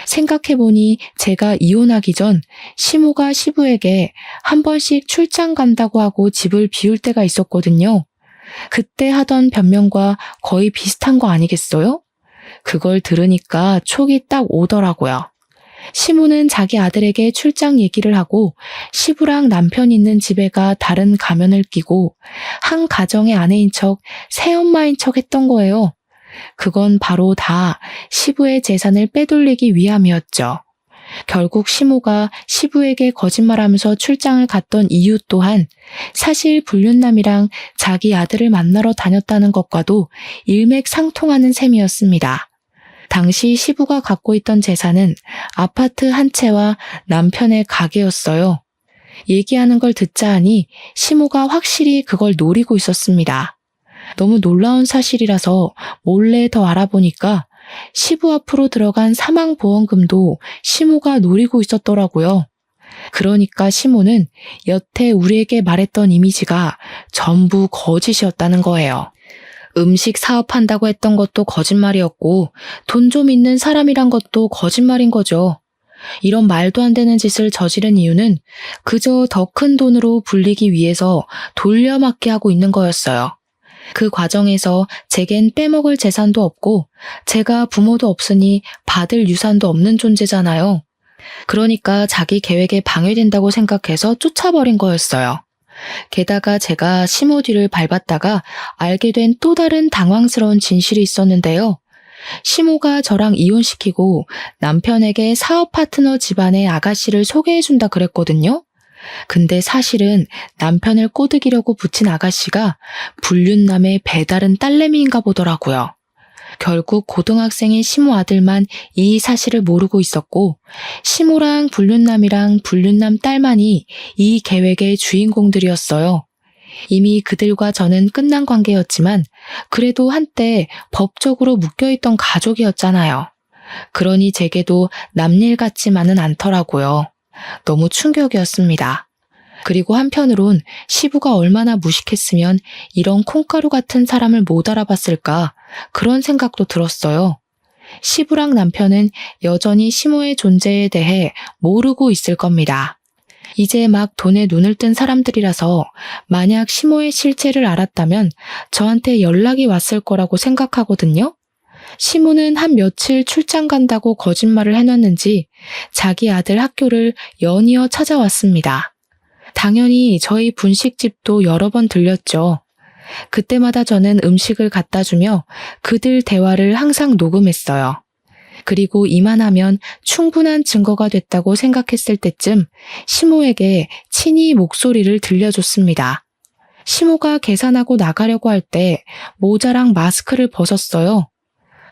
생각해보니 제가 이혼하기 전 시모가 시부에게 한 번씩 출장 간다고 하고 집을 비울 때가 있었거든요. 그때 하던 변명과 거의 비슷한 거 아니겠어요? 그걸 들으니까 촉이 딱 오더라고요. 시모는 자기 아들에게 출장 얘기를 하고 시부랑 남편 있는 집에 가 다른 가면을 끼고 한 가정의 아내인 척 새엄마인 척 했던 거예요. 그건 바로 다 시부의 재산을 빼돌리기 위함이었죠. 결국 시모가 시부에게 거짓말하면서 출장을 갔던 이유 또한 사실 불륜남이랑 자기 아들을 만나러 다녔다는 것과도 일맥상통하는 셈이었습니다. 당시 시부가 갖고 있던 재산은 아파트 한 채와 남편의 가게였어요. 얘기하는 걸 듣자 하니 시모가 확실히 그걸 노리고 있었습니다. 너무 놀라운 사실이라서 몰래 더 알아보니까 시부 앞으로 들어간 사망보험금도 시모가 노리고 있었더라고요. 그러니까 시모는 여태 우리에게 말했던 이미지가 전부 거짓이었다는 거예요. 음식 사업한다고 했던 것도 거짓말이었고 돈 좀 있는 사람이란 것도 거짓말인 거죠. 이런 말도 안 되는 짓을 저지른 이유는 그저 더 큰 돈으로 불리기 위해서 돌려막기 하고 있는 거였어요. 그 과정에서 제겐 빼먹을 재산도 없고 제가 부모도 없으니 받을 유산도 없는 존재잖아요. 그러니까 자기 계획에 방해된다고 생각해서 쫓아버린 거였어요. 게다가 제가 시모 뒤를 밟았다가 알게 된 또 다른 당황스러운 진실이 있었는데요. 시모가 저랑 이혼시키고 남편에게 사업 파트너 집안의 아가씨를 소개해준다 그랬거든요. 근데 사실은 남편을 꼬드기려고 붙인 아가씨가 불륜남의 배다른 딸내미인가 보더라고요. 결국 고등학생인 시모 아들만 이 사실을 모르고 있었고 시모랑 불륜남이랑 불륜남 딸만이 이 계획의 주인공들이었어요. 이미 그들과 저는 끝난 관계였지만 그래도 한때 법적으로 묶여있던 가족이었잖아요. 그러니 제게도 남일 같지만은 않더라고요. 너무 충격이었습니다. 그리고 한편으론 시부가 얼마나 무식했으면 이런 콩가루 같은 사람을 못 알아봤을까 그런 생각도 들었어요. 시부랑 남편은 여전히 시모의 존재에 대해 모르고 있을 겁니다. 이제 막 돈에 눈을 뜬 사람들이라서 만약 시모의 실체를 알았다면 저한테 연락이 왔을 거라고 생각하거든요. 시모는 한 며칠 출장 간다고 거짓말을 해놨는지 자기 아들 학교를 연이어 찾아왔습니다. 당연히 저희 분식집도 여러 번 들렸죠. 그때마다 저는 음식을 갖다 주며 그들 대화를 항상 녹음했어요. 그리고 이만하면 충분한 증거가 됐다고 생각했을 때쯤 시모에게 친히 목소리를 들려줬습니다. 시모가 계산하고 나가려고 할 때 모자랑 마스크를 벗었어요.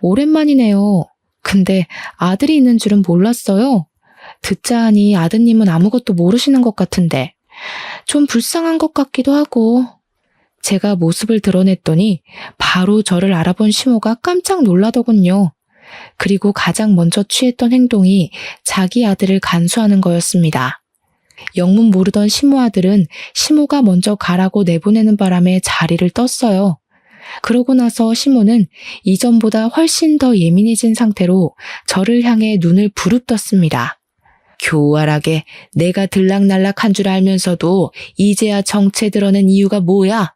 오랜만이네요. 근데 아들이 있는 줄은 몰랐어요. 듣자 하니 아드님은 아무것도 모르시는 것 같은데 좀 불쌍한 것 같기도 하고. 제가 모습을 드러냈더니 바로 저를 알아본 시모가 깜짝 놀라더군요. 그리고 가장 먼저 취했던 행동이 자기 아들을 간수하는 거였습니다. 영문 모르던 시모 아들은 시모가 먼저 가라고 내보내는 바람에 자리를 떴어요. 그러고 나서 시모는 이전보다 훨씬 더 예민해진 상태로 저를 향해 눈을 부릅떴습니다. 교활하게 내가 들락날락한 줄 알면서도 이제야 정체 드러낸 이유가 뭐야?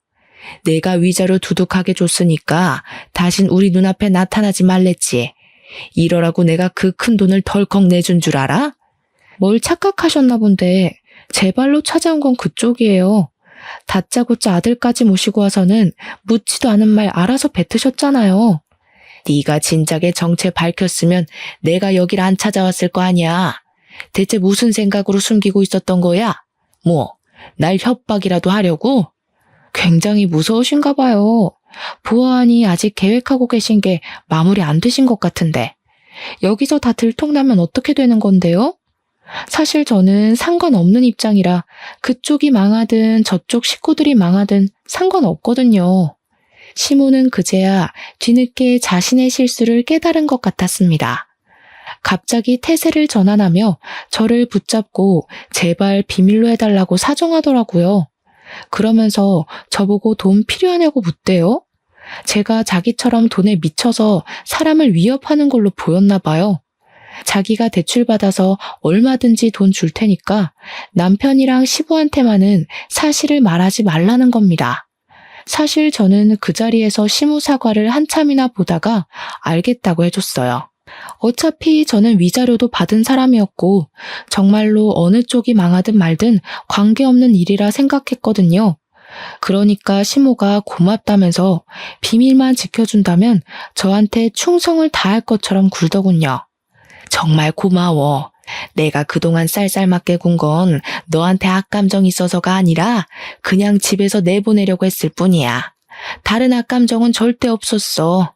내가 위자료 두둑하게 줬으니까 다신 우리 눈앞에 나타나지 말랬지. 이러라고 내가 그 큰 돈을 덜컥 내준 줄 알아? 뭘 착각하셨나 본데 제 발로 찾아온 건 그쪽이에요. 다짜고짜 아들까지 모시고 와서는 묻지도 않은 말 알아서 뱉으셨잖아요. 네가 진작에 정체 밝혔으면 내가 여길 안 찾아왔을 거 아니야. 대체 무슨 생각으로 숨기고 있었던 거야? 뭐, 날 협박이라도 하려고? 굉장히 무서우신가 봐요. 보아하니 아직 계획하고 계신 게 마무리 안 되신 것 같은데. 여기서 다 들통나면 어떻게 되는 건데요? 사실 저는 상관없는 입장이라 그쪽이 망하든 저쪽 식구들이 망하든 상관없거든요. 시모는 그제야 뒤늦게 자신의 실수를 깨달은 것 같았습니다. 갑자기 태세를 전환하며 저를 붙잡고 제발 비밀로 해달라고 사정하더라고요. 그러면서 저보고 돈 필요하냐고 묻대요. 제가 자기처럼 돈에 미쳐서 사람을 위협하는 걸로 보였나 봐요. 자기가 대출받아서 얼마든지 돈 줄 테니까 남편이랑 시부한테만은 사실을 말하지 말라는 겁니다. 사실 저는 그 자리에서 시무 사과를 한참이나 보다가 알겠다고 해줬어요. 어차피 저는 위자료도 받은 사람이었고 정말로 어느 쪽이 망하든 말든 관계없는 일이라 생각했거든요. 그러니까 시모가 고맙다면서 비밀만 지켜준다면 저한테 충성을 다할 것처럼 굴더군요. 정말 고마워. 내가 그동안 쌀쌀맞게 군 건 너한테 악감정 있어서가 아니라 그냥 집에서 내보내려고 했을 뿐이야. 다른 악감정은 절대 없었어.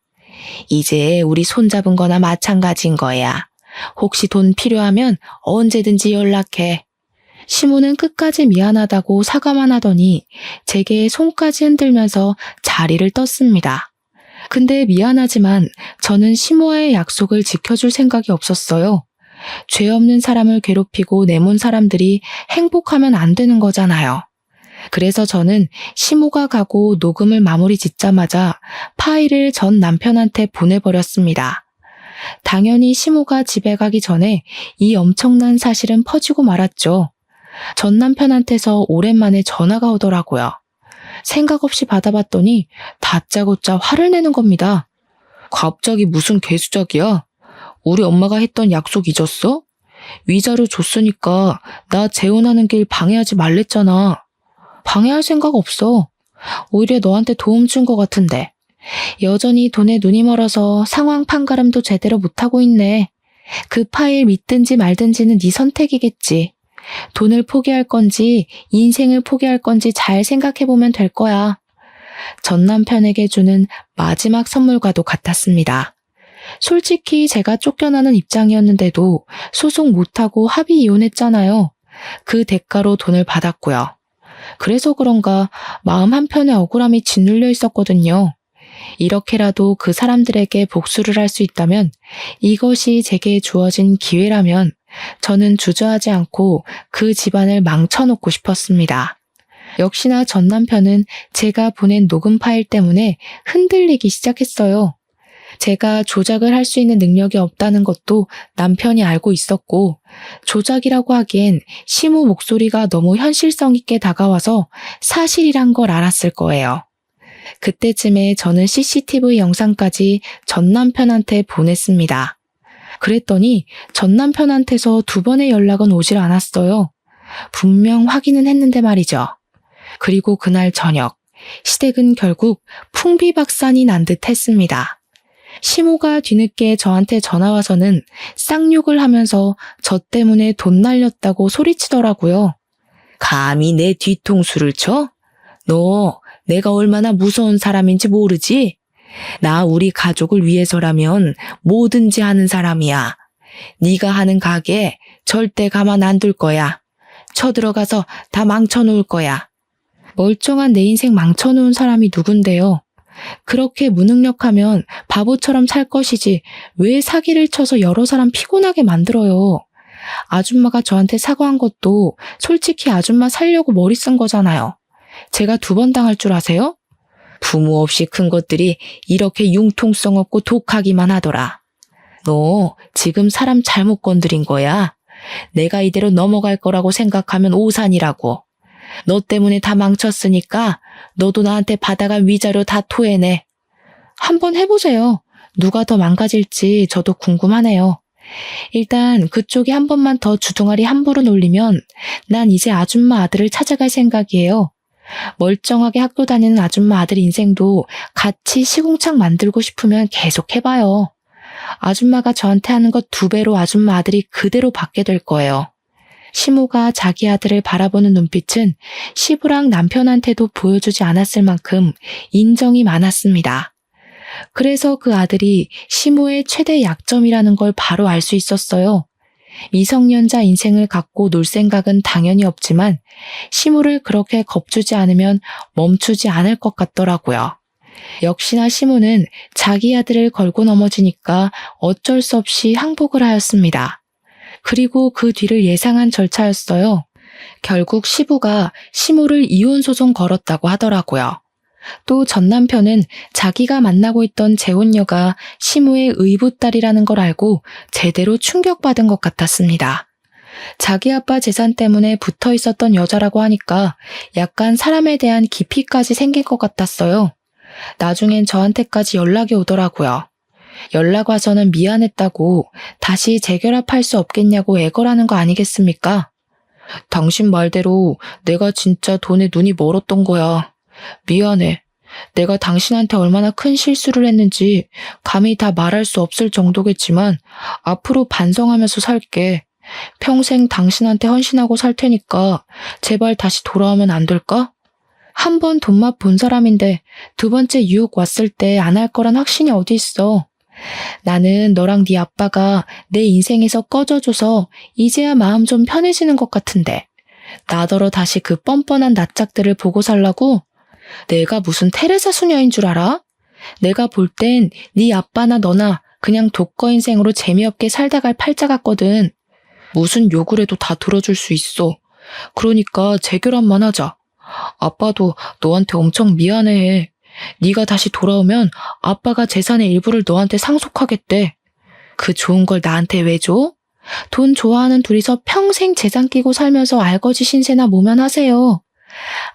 이제 우리 손잡은 거나 마찬가지인 거야. 혹시 돈 필요하면 언제든지 연락해. 시모는 끝까지 미안하다고 사과만 하더니 제게 손까지 흔들면서 자리를 떴습니다. 근데 미안하지만 저는 시모와의 약속을 지켜줄 생각이 없었어요. 죄 없는 사람을 괴롭히고 내몬 사람들이 행복하면 안 되는 거잖아요. 그래서 저는 시모가 가고 녹음을 마무리 짓자마자 파일을 전 남편한테 보내버렸습니다. 당연히 시모가 집에 가기 전에 이 엄청난 사실은 퍼지고 말았죠. 전 남편한테서 오랜만에 전화가 오더라고요. 생각 없이 받아봤더니 다짜고짜 화를 내는 겁니다. 갑자기 무슨 개수작이야? 우리 엄마가 했던 약속 잊었어? 위자료 줬으니까 나 재혼하는 길 방해하지 말랬잖아. 방해할 생각 없어. 오히려 너한테 도움 준 것 같은데. 여전히 돈에 눈이 멀어서 상황 판가름도 제대로 못하고 있네. 그 파일 믿든지 말든지는 네 선택이겠지. 돈을 포기할 건지 인생을 포기할 건지 잘 생각해보면 될 거야. 전 남편에게 주는 마지막 선물과도 같았습니다. 솔직히 제가 쫓겨나는 입장이었는데도 소송 못하고 합의 이혼했잖아요. 그 대가로 돈을 받았고요. 그래서 그런가 마음 한편에 억울함이 짓눌려 있었거든요. 이렇게라도 그 사람들에게 복수를 할 수 있다면, 이것이 제게 주어진 기회라면 저는 주저하지 않고 그 집안을 망쳐놓고 싶었습니다. 역시나 전 남편은 제가 보낸 녹음 파일 때문에 흔들리기 시작했어요. 제가 조작을 할 수 있는 능력이 없다는 것도 남편이 알고 있었고, 조작이라고 하기엔 시모 목소리가 너무 현실성 있게 다가와서 사실이란 걸 알았을 거예요. 그때쯤에 저는 CCTV 영상까지 전 남편한테 보냈습니다. 그랬더니 전 남편한테서 2번의 연락은 오질 않았어요. 분명 확인은 했는데 말이죠. 그리고 그날 저녁, 시댁은 결국 풍비박산이 난 듯 했습니다. 시모가 뒤늦게 저한테 전화와서는 쌍욕을 하면서 저 때문에 돈 날렸다고 소리치더라고요. 감히 내 뒤통수를 쳐? 너 내가 얼마나 무서운 사람인지 모르지? 나 우리 가족을 위해서라면 뭐든지 하는 사람이야. 네가 하는 가게 절대 가만 안 둘 거야. 쳐들어가서 다 망쳐놓을 거야. 멀쩡한 내 인생 망쳐놓은 사람이 누군데요? 그렇게 무능력하면 바보처럼 살 것이지 왜 사기를 쳐서 여러 사람 피곤하게 만들어요. 아줌마가 저한테 사과한 것도 솔직히 아줌마 살려고 머리 쓴 거잖아요. 제가 2번 당할 줄 아세요? 부모 없이 큰 것들이 이렇게 융통성 없고 독하기만 하더라. 너 지금 사람 잘못 건드린 거야. 내가 이대로 넘어갈 거라고 생각하면 오산이라고. 너 때문에 다 망쳤으니까 너도 나한테 받아간 위자료 다 토해내. 한번 해보세요. 누가 더 망가질지 저도 궁금하네요. 일단 그쪽이 한 번만 더 주둥아리 함부로 놀리면 난 이제 아줌마 아들을 찾아갈 생각이에요. 멀쩡하게 학교 다니는 아줌마 아들 인생도 같이 시궁창 만들고 싶으면 계속 해봐요. 아줌마가 저한테 하는 것 2배로 아줌마 아들이 그대로 받게 될 거예요. 시모가 자기 아들을 바라보는 눈빛은 시부랑 남편한테도 보여주지 않았을 만큼 인정이 많았습니다. 그래서 그 아들이 시모의 최대 약점이라는 걸 바로 알 수 있었어요. 미성년자 인생을 갖고 놀 생각은 당연히 없지만 시모를 그렇게 겁주지 않으면 멈추지 않을 것 같더라고요. 역시나 시모는 자기 아들을 걸고 넘어지니까 어쩔 수 없이 항복을 하였습니다. 그리고 그 뒤를 예상한 절차였어요. 결국 시부가 시모를 이혼 소송 걸었다고 하더라고요. 또 전 남편은 자기가 만나고 있던 재혼녀가 시무의 의붓딸이라는 걸 알고 제대로 충격받은 것 같았습니다. 자기 아빠 재산 때문에 붙어 있었던 여자라고 하니까 약간 사람에 대한 깊이까지 생긴 것 같았어요. 나중엔 저한테까지 연락이 오더라고요. 연락 와서는 미안했다고 다시 재결합할 수 없겠냐고 애걸하는 거 아니겠습니까? 당신 말대로 내가 진짜 돈에 눈이 멀었던 거야. 미안해. 내가 당신한테 얼마나 큰 실수를 했는지 감히 다 말할 수 없을 정도겠지만 앞으로 반성하면서 살게. 평생 당신한테 헌신하고 살 테니까 제발 다시 돌아오면 안 될까? 한 번 돈맛 본 사람인데 두 번째 유혹 왔을 때 안 할 거란 확신이 어디 있어. 나는 너랑 네 아빠가 내 인생에서 꺼져줘서 이제야 마음 좀 편해지는 것 같은데 나더러 다시 그 뻔뻔한 낯짝들을 보고 살라고? 내가 무슨 테레사 수녀인 줄 알아? 내가 볼 땐 네 아빠나 너나 그냥 독거 인생으로 재미없게 살다 갈 팔자 같거든. 무슨 욕을 해도 다 들어줄 수 있어. 그러니까 재결합만 하자. 아빠도 너한테 엄청 미안해해. 네가 다시 돌아오면 아빠가 재산의 일부를 너한테 상속하겠대. 그 좋은 걸 나한테 왜 줘? 돈 좋아하는 둘이서 평생 재산 끼고 살면서 알거지 신세나 모면하세요.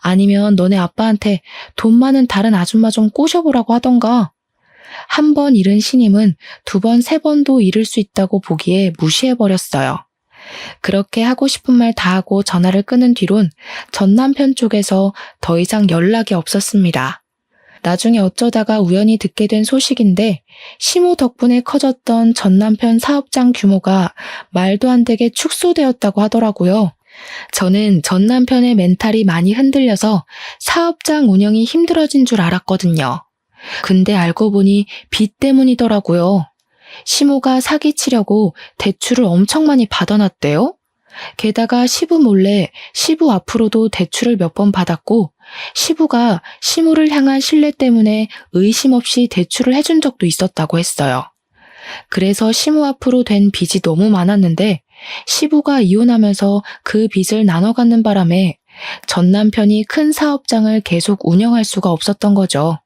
아니면 너네 아빠한테 돈 많은 다른 아줌마 좀 꼬셔보라고 하던가. 한 번 잃은 신임은 두 번, 세 번도 잃을 수 있다고 보기에 무시해버렸어요. 그렇게 하고 싶은 말 다 하고 전화를 끊은 뒤론 전 남편 쪽에서 더 이상 연락이 없었습니다. 나중에 어쩌다가 우연히 듣게 된 소식인데 시모 덕분에 커졌던 전 남편 사업장 규모가 말도 안 되게 축소되었다고 하더라고요. 저는 전 남편의 멘탈이 많이 흔들려서 사업장 운영이 힘들어진 줄 알았거든요. 근데 알고 보니 빚 때문이더라고요. 시모가 사기치려고 대출을 엄청 많이 받아놨대요. 게다가 시부 몰래 시부 앞으로도 대출을 몇 번 받았고 시부가 시모를 향한 신뢰 때문에 의심 없이 대출을 해준 적도 있었다고 했어요. 그래서 시모 앞으로 된 빚이 너무 많았는데 시부가 이혼하면서 그 빚을 나눠 갖는 바람에 전 남편이 큰 사업장을 계속 운영할 수가 없었던 거죠.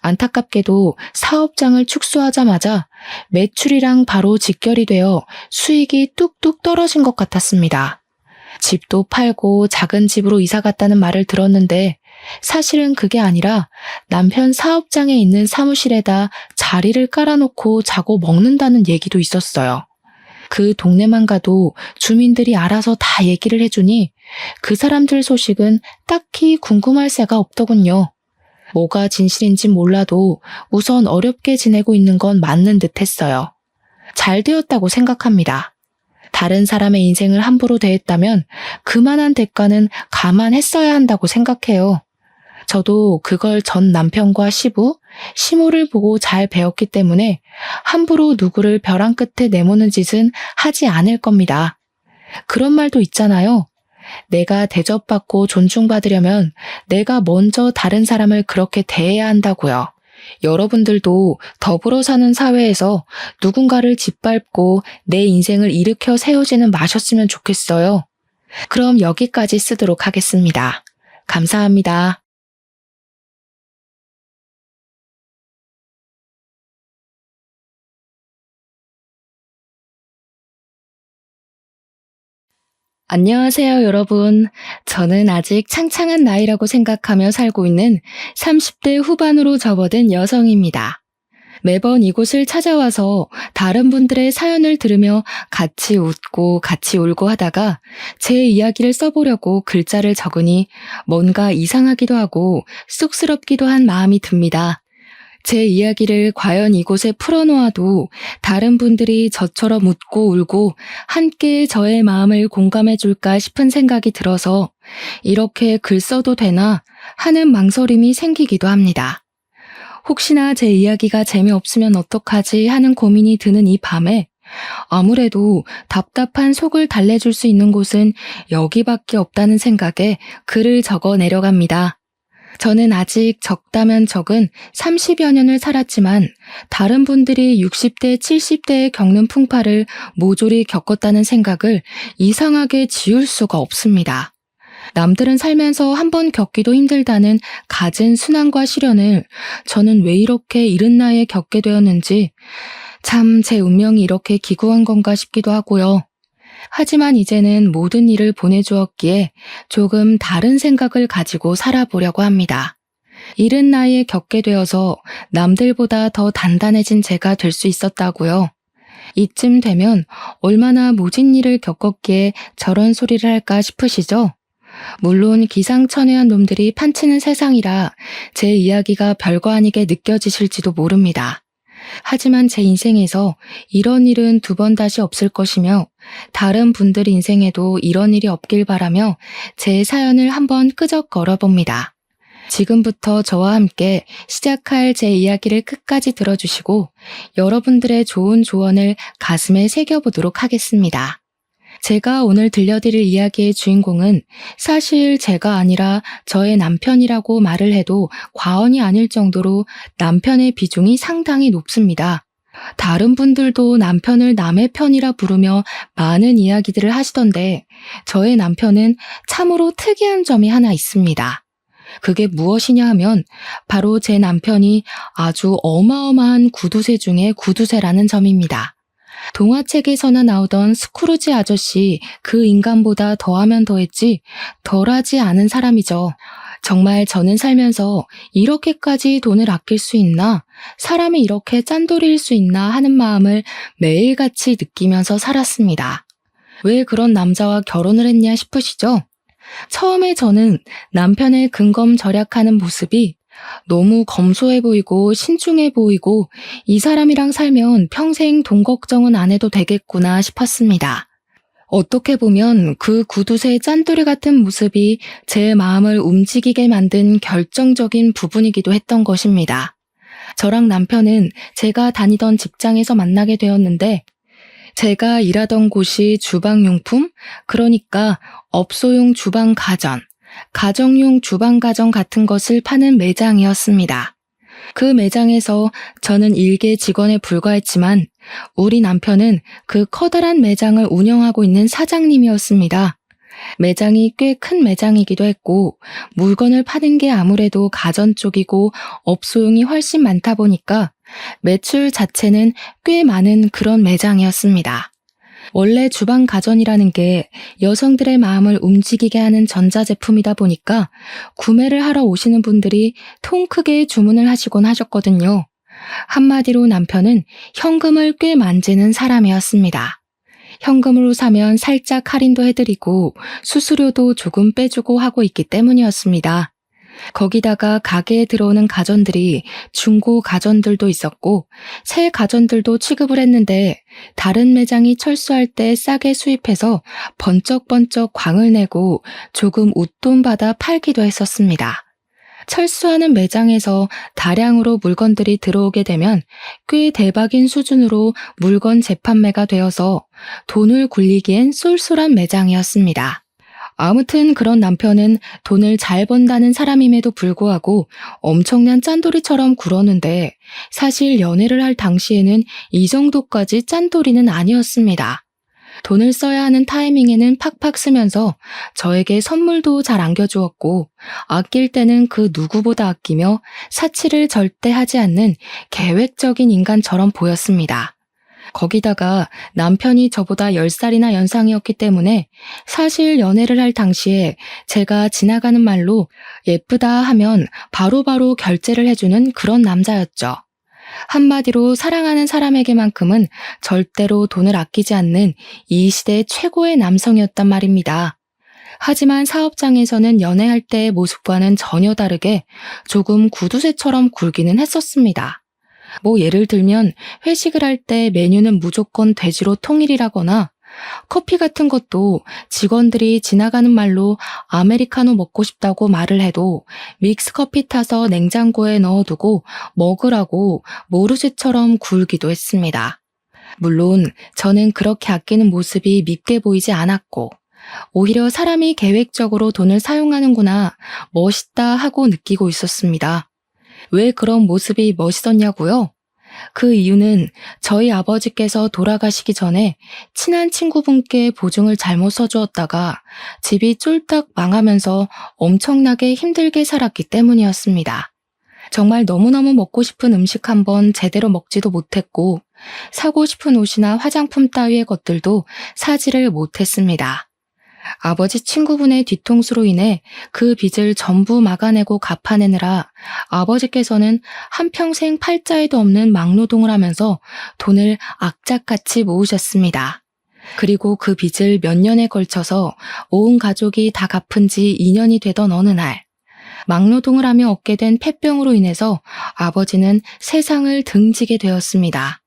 안타깝게도 사업장을 축소하자마자 매출이랑 바로 직결이 되어 수익이 뚝뚝 떨어진 것 같았습니다. 집도 팔고 작은 집으로 이사 갔다는 말을 들었는데 사실은 그게 아니라 남편 사업장에 있는 사무실에다 자리를 깔아놓고 자고 먹는다는 얘기도 있었어요. 그 동네만 가도 주민들이 알아서 다 얘기를 해주니 그 사람들 소식은 딱히 궁금할 새가 없더군요. 뭐가 진실인지 몰라도 우선 어렵게 지내고 있는 건 맞는 듯 했어요. 잘 되었다고 생각합니다. 다른 사람의 인생을 함부로 대했다면 그만한 대가는 감안했어야 한다고 생각해요. 저도 그걸 전 남편과 시부, 시모를 보고 잘 배웠기 때문에 함부로 누구를 벼랑 끝에 내모는 짓은 하지 않을 겁니다. 그런 말도 있잖아요. 내가 대접받고 존중받으려면 내가 먼저 다른 사람을 그렇게 대해야 한다고요. 여러분들도 더불어 사는 사회에서 누군가를 짓밟고 내 인생을 일으켜 세우지는 마셨으면 좋겠어요. 그럼 여기까지 쓰도록 하겠습니다. 감사합니다. 안녕하세요, 여러분. 저는 아직 창창한 나이라고 생각하며 살고 있는 30대 후반으로 접어든 여성입니다. 매번 이곳을 찾아와서 다른 분들의 사연을 들으며 같이 웃고 같이 울고 하다가 제 이야기를 써보려고 글자를 적으니 뭔가 이상하기도 하고 쑥스럽기도 한 마음이 듭니다. 제 이야기를 과연 이곳에 풀어놓아도 다른 분들이 저처럼 웃고 울고 함께 저의 마음을 공감해 줄까 싶은 생각이 들어서 이렇게 글 써도 되나 하는 망설임이 생기기도 합니다. 혹시나 제 이야기가 재미없으면 어떡하지 하는 고민이 드는 이 밤에 아무래도 답답한 속을 달래줄 수 있는 곳은 여기밖에 없다는 생각에 글을 적어 내려갑니다. 저는 아직 적다면 적은 30여 년을 살았지만 다른 분들이 60대, 70대에 겪는 풍파를 모조리 겪었다는 생각을 이상하게 지울 수가 없습니다. 남들은 살면서 한 번 겪기도 힘들다는 갖은 순환과 시련을 저는 왜 이렇게 이른 나이에 겪게 되었는지 참 제 운명이 이렇게 기구한 건가 싶기도 하고요. 하지만 이제는 모든 일을 보내주었기에 조금 다른 생각을 가지고 살아보려고 합니다. 이른 나이에 겪게 되어서 남들보다 더 단단해진 제가 될 수 있었다고요. 이쯤 되면 얼마나 모진 일을 겪었기에 저런 소리를 할까 싶으시죠? 물론 기상천외한 놈들이 판치는 세상이라 제 이야기가 별거 아니게 느껴지실지도 모릅니다. 하지만 제 인생에서 이런 일은 두 번 다시 없을 것이며 다른 분들 인생에도 이런 일이 없길 바라며 제 사연을 한번 끄적 걸어봅니다. 지금부터 저와 함께 시작할 제 이야기를 끝까지 들어주시고 여러분들의 좋은 조언을 가슴에 새겨보도록 하겠습니다. 제가 오늘 들려드릴 이야기의 주인공은 사실 제가 아니라 저의 남편이라고 말을 해도 과언이 아닐 정도로 남편의 비중이 상당히 높습니다. 다른 분들도 남편을 남의 편이라 부르며 많은 이야기들을 하시던데 저의 남편은 참으로 특이한 점이 하나 있습니다. 그게 무엇이냐 하면 바로 제 남편이 아주 어마어마한 구두쇠 중에 구두쇠라는 점입니다. 동화책에서나 나오던 스크루지 아저씨 그 인간보다 더하면 더했지 덜하지 않은 사람이죠. 정말 저는 살면서 이렇게까지 돈을 아낄 수 있나? 사람이 이렇게 짠돌이일 수 있나 하는 마음을 매일같이 느끼면서 살았습니다. 왜 그런 남자와 결혼을 했냐 싶으시죠? 처음에 저는 남편의 근검절약하는 모습이 너무 검소해 보이고 신중해 보이고 이 사람이랑 살면 평생 돈 걱정은 안 해도 되겠구나 싶었습니다. 어떻게 보면 그 구두쇠 짠돌이 같은 모습이 제 마음을 움직이게 만든 결정적인 부분이기도 했던 것입니다. 저랑 남편은 제가 다니던 직장에서 만나게 되었는데 제가 일하던 곳이 주방용품, 그러니까 업소용 주방 가전, 가정용 주방 가전 같은 것을 파는 매장이었습니다. 그 매장에서 저는 일개 직원에 불과했지만 우리 남편은 그 커다란 매장을 운영하고 있는 사장님이었습니다. 매장이 꽤 큰 매장이기도 했고 물건을 파는 게 아무래도 가전 쪽이고 업소용이 훨씬 많다 보니까 매출 자체는 꽤 많은 그런 매장이었습니다. 원래 주방 가전이라는 게 여성들의 마음을 움직이게 하는 전자제품이다 보니까 구매를 하러 오시는 분들이 통 크게 주문을 하시곤 하셨거든요. 한마디로 남편은 현금을 꽤 만지는 사람이었습니다. 현금으로 사면 살짝 할인도 해드리고 수수료도 조금 빼주고 하고 있기 때문이었습니다. 거기다가 가게에 들어오는 가전들이 중고 가전들도 있었고 새 가전들도 취급을 했는데 다른 매장이 철수할 때 싸게 수입해서 번쩍번쩍 광을 내고 조금 웃돈 받아 팔기도 했었습니다. 철수하는 매장에서 다량으로 물건들이 들어오게 되면 꽤 대박인 수준으로 물건 재판매가 되어서 돈을 굴리기엔 쏠쏠한 매장이었습니다. 아무튼 그런 남편은 돈을 잘 번다는 사람임에도 불구하고 엄청난 짠돌이처럼 굴었는데 사실 연애를 할 당시에는 이 정도까지 짠돌이는 아니었습니다. 돈을 써야 하는 타이밍에는 팍팍 쓰면서 저에게 선물도 잘 안겨주었고 아낄 때는 그 누구보다 아끼며 사치를 절대 하지 않는 계획적인 인간처럼 보였습니다. 거기다가 남편이 저보다 10살이나 연상이었기 때문에 사실 연애를 할 당시에 제가 지나가는 말로 예쁘다 하면 바로바로 결제를 해주는 그런 남자였죠. 한마디로 사랑하는 사람에게만큼은 절대로 돈을 아끼지 않는 이 시대 최고의 남성이었단 말입니다. 하지만 사업장에서는 연애할 때의 모습과는 전혀 다르게 조금 구두쇠처럼 굴기는 했었습니다. 예를 들면 회식을 할 때 메뉴는 무조건 돼지로 통일이라거나 커피 같은 것도 직원들이 지나가는 말로 아메리카노 먹고 싶다고 말을 해도 믹스커피 타서 냉장고에 넣어두고 먹으라고 모르쇠처럼 굴기도 했습니다. 물론 저는 그렇게 아끼는 모습이 밉게 보이지 않았고 오히려 사람이 계획적으로 돈을 사용하는구나 멋있다 하고 느끼고 있었습니다. 왜 그런 모습이 멋있었냐고요? 그 이유는 저희 아버지께서 돌아가시기 전에 친한 친구분께 보증을 잘못 써주었다가 집이 쫄딱 망하면서 엄청나게 힘들게 살았기 때문이었습니다. 정말 너무너무 먹고 싶은 음식 한 번 제대로 먹지도 못했고 사고 싶은 옷이나 화장품 따위의 것들도 사지를 못했습니다. 아버지 친구분의 뒤통수로 인해 그 빚을 전부 막아내고 갚아내느라 아버지께서는 한평생 팔자에도 없는 막노동을 하면서 돈을 악착같이 모으셨습니다. 그리고 그 빚을 몇 년에 걸쳐서 온 가족이 다 갚은 지 2년이 되던 어느 날, 막노동을 하며 얻게 된 폐병으로 인해서 아버지는 세상을 등지게 되었습니다.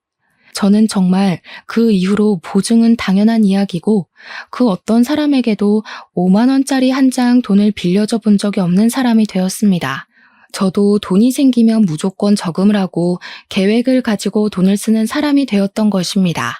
저는 정말 그 이후로 보증은 당연한 이야기고 그 어떤 사람에게도 5만 원짜리 한 장 돈을 빌려줘 본 적이 없는 사람이 되었습니다. 저도 돈이 생기면 무조건 저금을 하고 계획을 가지고 돈을 쓰는 사람이 되었던 것입니다.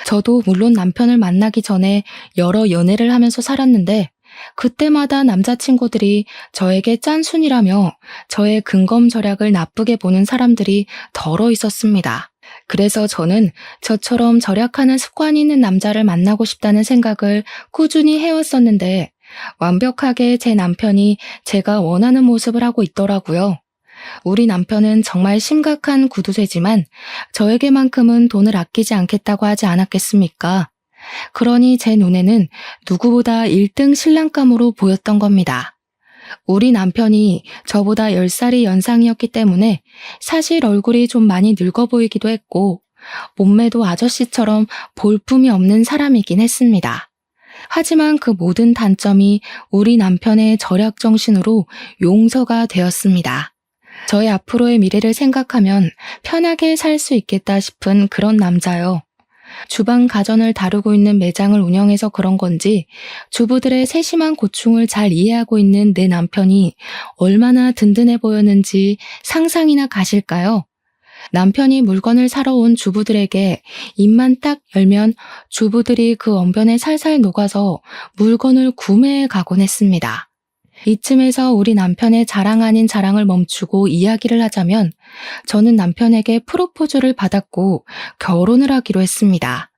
저도 물론 남편을 만나기 전에 여러 연애를 하면서 살았는데 그때마다 남자친구들이 저에게 짠순이라며 저의 근검절약을 나쁘게 보는 사람들이 덜어 있었습니다. 그래서 저는 저처럼 절약하는 습관이 있는 남자를 만나고 싶다는 생각을 꾸준히 해왔었는데 완벽하게 제 남편이 제가 원하는 모습을 하고 있더라고요. 우리 남편은 정말 심각한 구두쇠지만 저에게만큼은 돈을 아끼지 않겠다고 하지 않았겠습니까? 그러니 제 눈에는 누구보다 1등 신랑감으로 보였던 겁니다. 우리 남편이 저보다 10살이 연상이었기 때문에 사실 얼굴이 좀 많이 늙어 보이기도 했고 몸매도 아저씨처럼 볼품이 없는 사람이긴 했습니다. 하지만 그 모든 단점이 우리 남편의 절약 정신으로 용서가 되었습니다. 저의 앞으로의 미래를 생각하면 편하게 살 수 있겠다 싶은 그런 남자요. 주방 가전을 다루고 있는 매장을 운영해서 그런 건지 주부들의 세심한 고충을 잘 이해하고 있는 내 남편이 얼마나 든든해 보였는지 상상이나 가실까요? 남편이 물건을 사러 온 주부들에게 입만 딱 열면 주부들이 그 언변에 살살 녹아서 물건을 구매해 가곤 했습니다. 이쯤에서 우리 남편의 자랑 아닌 자랑을 멈추고 이야기를 하자면 저는 남편에게 프로포즈를 받았고 결혼을 하기로 했습니다.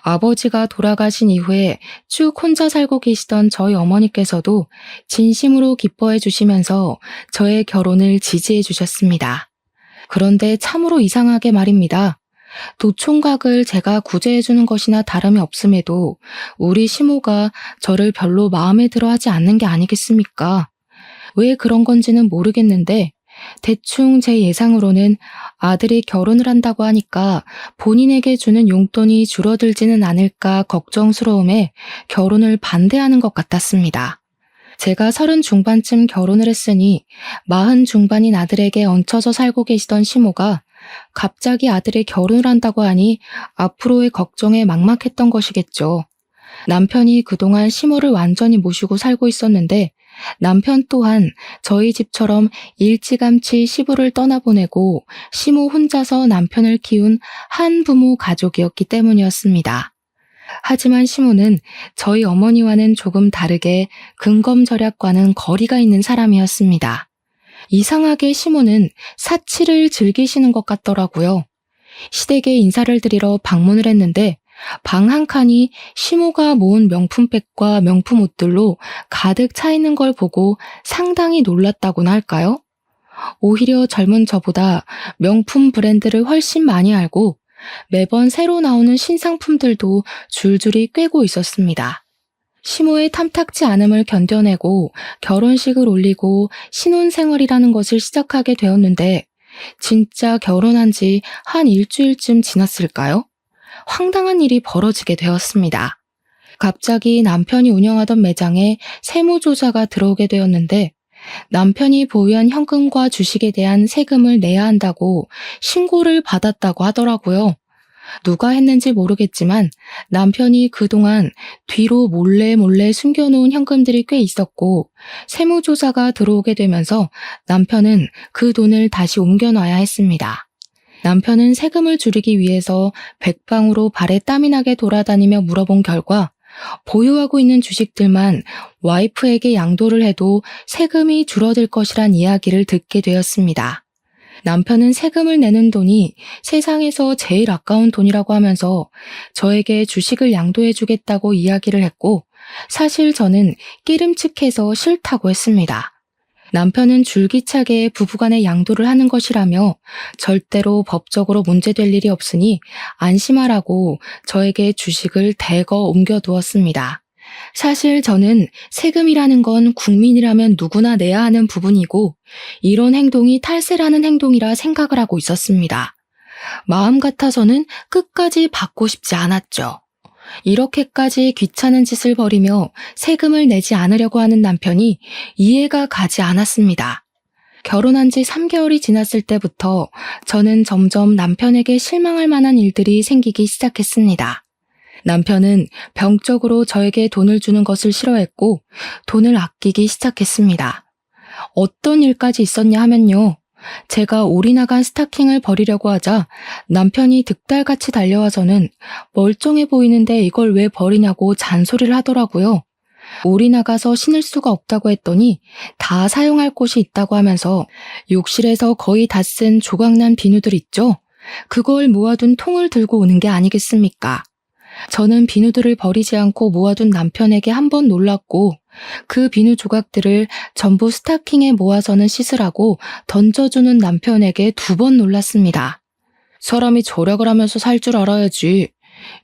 아버지가 돌아가신 이후에 쭉 혼자 살고 계시던 저희 어머니께서도 진심으로 기뻐해 주시면서 저의 결혼을 지지해 주셨습니다. 그런데 참으로 이상하게 말입니다. 노총각을 제가 구제해 주는 것이나 다름이 없음에도 우리 시모가 저를 별로 마음에 들어 하지 않는 게 아니겠습니까? 왜 그런 건지는 모르겠는데 대충 제 예상으로는 아들이 결혼을 한다고 하니까 본인에게 주는 용돈이 줄어들지는 않을까 걱정스러움에 결혼을 반대하는 것 같았습니다. 제가 30 중반쯤 결혼을 했으니 40 중반인 아들에게 얹혀서 살고 계시던 시모가 갑자기 아들이 결혼을 한다고 하니 앞으로의 걱정에 막막했던 것이겠죠. 남편이 그동안 시모를 완전히 모시고 살고 있었는데 남편 또한 저희 집처럼 일찌감치 시부를 떠나보내고 시모 혼자서 남편을 키운 한부모 가족이었기 때문이었습니다. 하지만 시모는 저희 어머니와는 조금 다르게 근검절약과는 거리가 있는 사람이었습니다. 이상하게 시모는 사치를 즐기시는 것 같더라고요. 시댁에 인사를 드리러 방문을 했는데 방 한 칸이 시모가 모은 명품백과 명품 옷들로 가득 차 있는 걸 보고 상당히 놀랐다고나 할까요? 오히려 젊은 저보다 명품 브랜드를 훨씬 많이 알고 매번 새로 나오는 신상품들도 줄줄이 꿰고 있었습니다. 시모의 탐탁지 않음을 견뎌내고 결혼식을 올리고 신혼생활이라는 것을 시작하게 되었는데 진짜 결혼한 지 한 일주일쯤 지났을까요? 황당한 일이 벌어지게 되었습니다. 갑자기 남편이 운영하던 매장에 세무조사가 들어오게 되었는데 남편이 보유한 현금과 주식에 대한 세금을 내야 한다고 신고를 받았다고 하더라고요. 누가 했는지 모르겠지만 남편이 그동안 뒤로 몰래 숨겨놓은 현금들이 꽤 있었고 세무조사가 들어오게 되면서 남편은 그 돈을 다시 옮겨놔야 했습니다. 남편은 세금을 줄이기 위해서 백방으로 발에 땀이 나게 돌아다니며 물어본 결과 보유하고 있는 주식들만 와이프에게 양도를 해도 세금이 줄어들 것이란 이야기를 듣게 되었습니다. 남편은 세금을 내는 돈이 세상에서 제일 아까운 돈이라고 하면서 저에게 주식을 양도해주겠다고 이야기를 했고, 사실 저는 끼름칙해서 싫다고 했습니다. 남편은 줄기차게 부부간에 양도를 하는 것이라며 절대로 법적으로 문제될 일이 없으니 안심하라고 저에게 주식을 대거 옮겨두었습니다. 사실 저는 세금이라는 건 국민이라면 누구나 내야 하는 부분이고 이런 행동이 탈세라는 행동이라 생각을 하고 있었습니다. 마음 같아서는 끝까지 받고 싶지 않았죠. 이렇게까지 귀찮은 짓을 벌이며 세금을 내지 않으려고 하는 남편이 이해가 가지 않았습니다. 결혼한 지 3개월이 지났을 때부터 저는 점점 남편에게 실망할 만한 일들이 생기기 시작했습니다. 남편은 병적으로 저에게 돈을 주는 것을 싫어했고 돈을 아끼기 시작했습니다. 어떤 일까지 있었냐 하면요. 제가 올이 나간 스타킹을 버리려고 하자 남편이 득달같이 달려와서는 멀쩡해 보이는데 이걸 왜 버리냐고 잔소리를 하더라고요. 올이 나가서 신을 수가 없다고 했더니 다 사용할 곳이 있다고 하면서 욕실에서 거의 다 쓴 조각난 비누들 있죠? 그걸 모아둔 통을 들고 오는 게 아니겠습니까? 저는 비누들을 버리지 않고 모아둔 남편에게 한 번 놀랐고 그 비누 조각들을 전부 스타킹에 모아서는 씻으라고 던져주는 남편에게 2번 놀랐습니다. 사람이 절약을 하면서 살 줄 알아야지.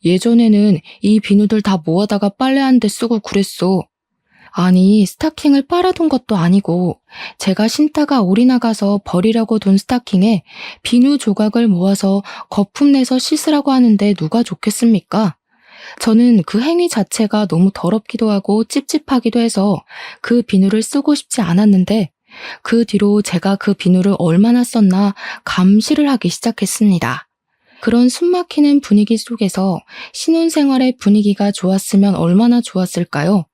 예전에는 이 비누들 다 모아다가 빨래하는 데 쓰고 그랬어. 아니, 스타킹을 빨아둔 것도 아니고 제가 신다가 올이 나가서 버리려고 둔 스타킹에 비누 조각을 모아서 거품 내서 씻으라고 하는데 누가 좋겠습니까? 저는 그 행위 자체가 너무 더럽기도 하고 찝찝하기도 해서 그 비누를 쓰고 싶지 않았는데 그 뒤로 제가 그 비누를 얼마나 썼나 감시를 하기 시작했습니다. 그런 숨막히는 분위기 속에서 신혼생활의 분위기가 좋았으면 얼마나 좋았을까요?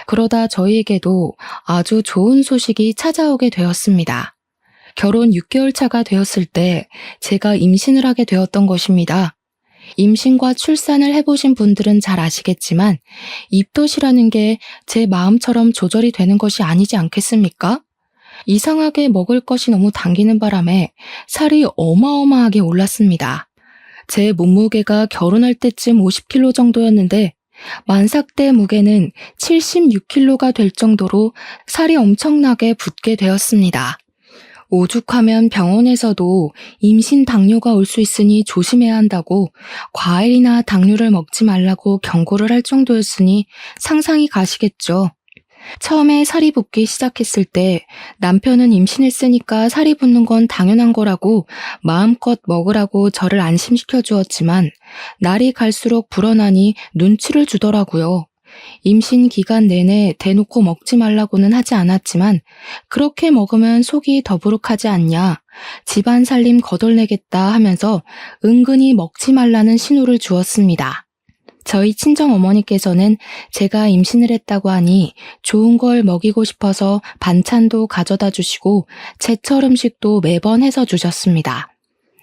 그러다 저희에게도 아주 좋은 소식이 찾아오게 되었습니다. 결혼 6개월 차가 되었을 때 제가 임신을 하게 되었던 것입니다. 임신과 출산을 해보신 분들은 잘 아시겠지만 입덧이라는 게 제 마음처럼 조절이 되는 것이 아니지 않겠습니까? 이상하게 먹을 것이 너무 당기는 바람에 살이 어마어마하게 올랐습니다. 제 몸무게가 결혼할 때쯤 50kg 정도였는데 만삭 때 무게는 76kg가 될 정도로 살이 엄청나게 붙게 되었습니다. 오죽하면 병원에서도 임신 당뇨가 올 수 있으니 조심해야 한다고 과일이나 당류를 먹지 말라고 경고를 할 정도였으니 상상이 가시겠죠. 처음에 살이 붙기 시작했을 때 남편은 임신했으니까 살이 붙는 건 당연한 거라고 마음껏 먹으라고 저를 안심시켜 주었지만 날이 갈수록 불어나니 눈치를 주더라고요. 임신 기간 내내 대놓고 먹지 말라고는 하지 않았지만 그렇게 먹으면 속이 더부룩하지 않냐, 집안 살림 거덜내겠다 하면서 은근히 먹지 말라는 신호를 주었습니다. 저희 친정어머니께서는 제가 임신을 했다고 하니 좋은 걸 먹이고 싶어서 반찬도 가져다 주시고 제철 음식도 매번 해서 주셨습니다.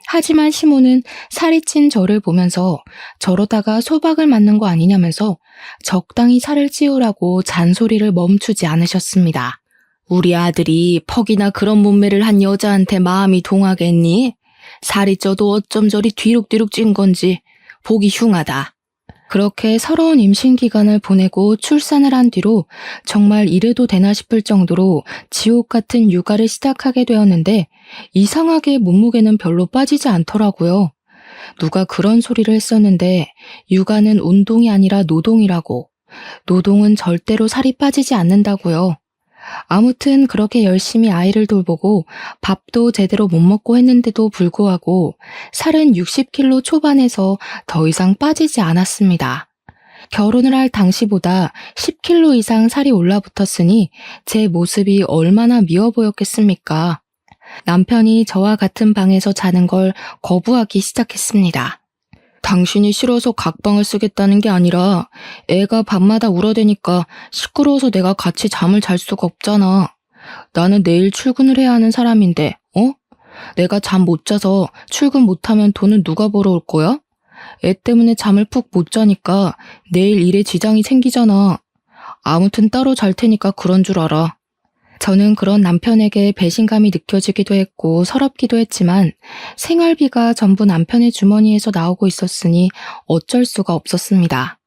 하지만 시모는 살이 찐 저를 보면서 저러다가 소박을 맞는 거 아니냐면서 적당히 살을 찌우라고 잔소리를 멈추지 않으셨습니다. 우리 아들이 퍽이나 그런 몸매를 한 여자한테 마음이 동하겠니? 살이 쪄도 어쩜 저리 뒤룩뒤룩 찐 건지 보기 흉하다. 그렇게 서러운 임신 기간을 보내고 출산을 한 뒤로 정말 이래도 되나 싶을 정도로 지옥 같은 육아를 시작하게 되었는데 이상하게 몸무게는 별로 빠지지 않더라고요. 누가 그런 소리를 했었는데 육아는 운동이 아니라 노동이라고. 노동은 절대로 살이 빠지지 않는다고요. 아무튼 그렇게 열심히 아이를 돌보고 밥도 제대로 못 먹고 했는데도 불구하고 살은 60kg 초반에서 더 이상 빠지지 않았습니다. 결혼을 할 당시보다 10kg 이상 살이 올라붙었으니 제 모습이 얼마나 미워 보였겠습니까? 남편이 저와 같은 방에서 자는 걸 거부하기 시작했습니다. 당신이 싫어서 각방을 쓰겠다는 게 아니라 애가 밤마다 울어대니까 시끄러워서 내가 같이 잠을 잘 수가 없잖아. 나는 내일 출근을 해야 하는 사람인데, 내가 잠 못 자서 출근 못하면 돈은 누가 벌어올 거야? 애 때문에 잠을 푹 못 자니까 내일 일에 지장이 생기잖아. 아무튼 따로 잘 테니까 그런 줄 알아. 저는 그런 남편에게 배신감이 느껴지기도 했고 서럽기도 했지만 생활비가 전부 남편의 주머니에서 나오고 있었으니 어쩔 수가 없었습니다.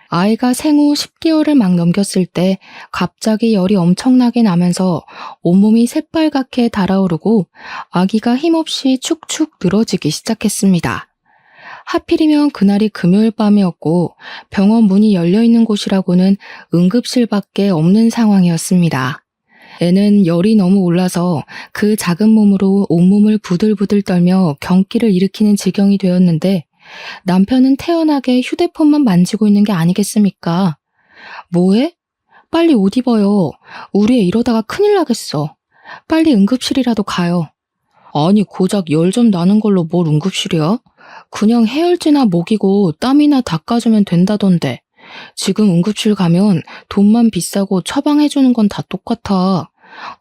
아이가 생후 10개월을 막 넘겼을 때 갑자기 열이 엄청나게 나면서 온몸이 새빨갛게 달아오르고 아기가 힘없이 축축 늘어지기 시작했습니다. 하필이면 그날이 금요일 밤이었고 병원 문이 열려있는 곳이라고는 응급실밖에 없는 상황이었습니다. 애는 열이 너무 올라서 그 작은 몸으로 온몸을 부들부들 떨며 경기를 일으키는 지경이 되었는데 남편은 태연하게 휴대폰만 만지고 있는 게 아니겠습니까? 뭐해? 빨리 옷 입어요. 우리 애 이러다가 큰일 나겠어. 빨리 응급실이라도 가요. 아니 고작 열 좀 나는 걸로 뭘 응급실이야? 그냥 해열제나 먹이고 땀이나 닦아주면 된다던데. 지금 응급실 가면 돈만 비싸고 처방해주는 건 다 똑같아.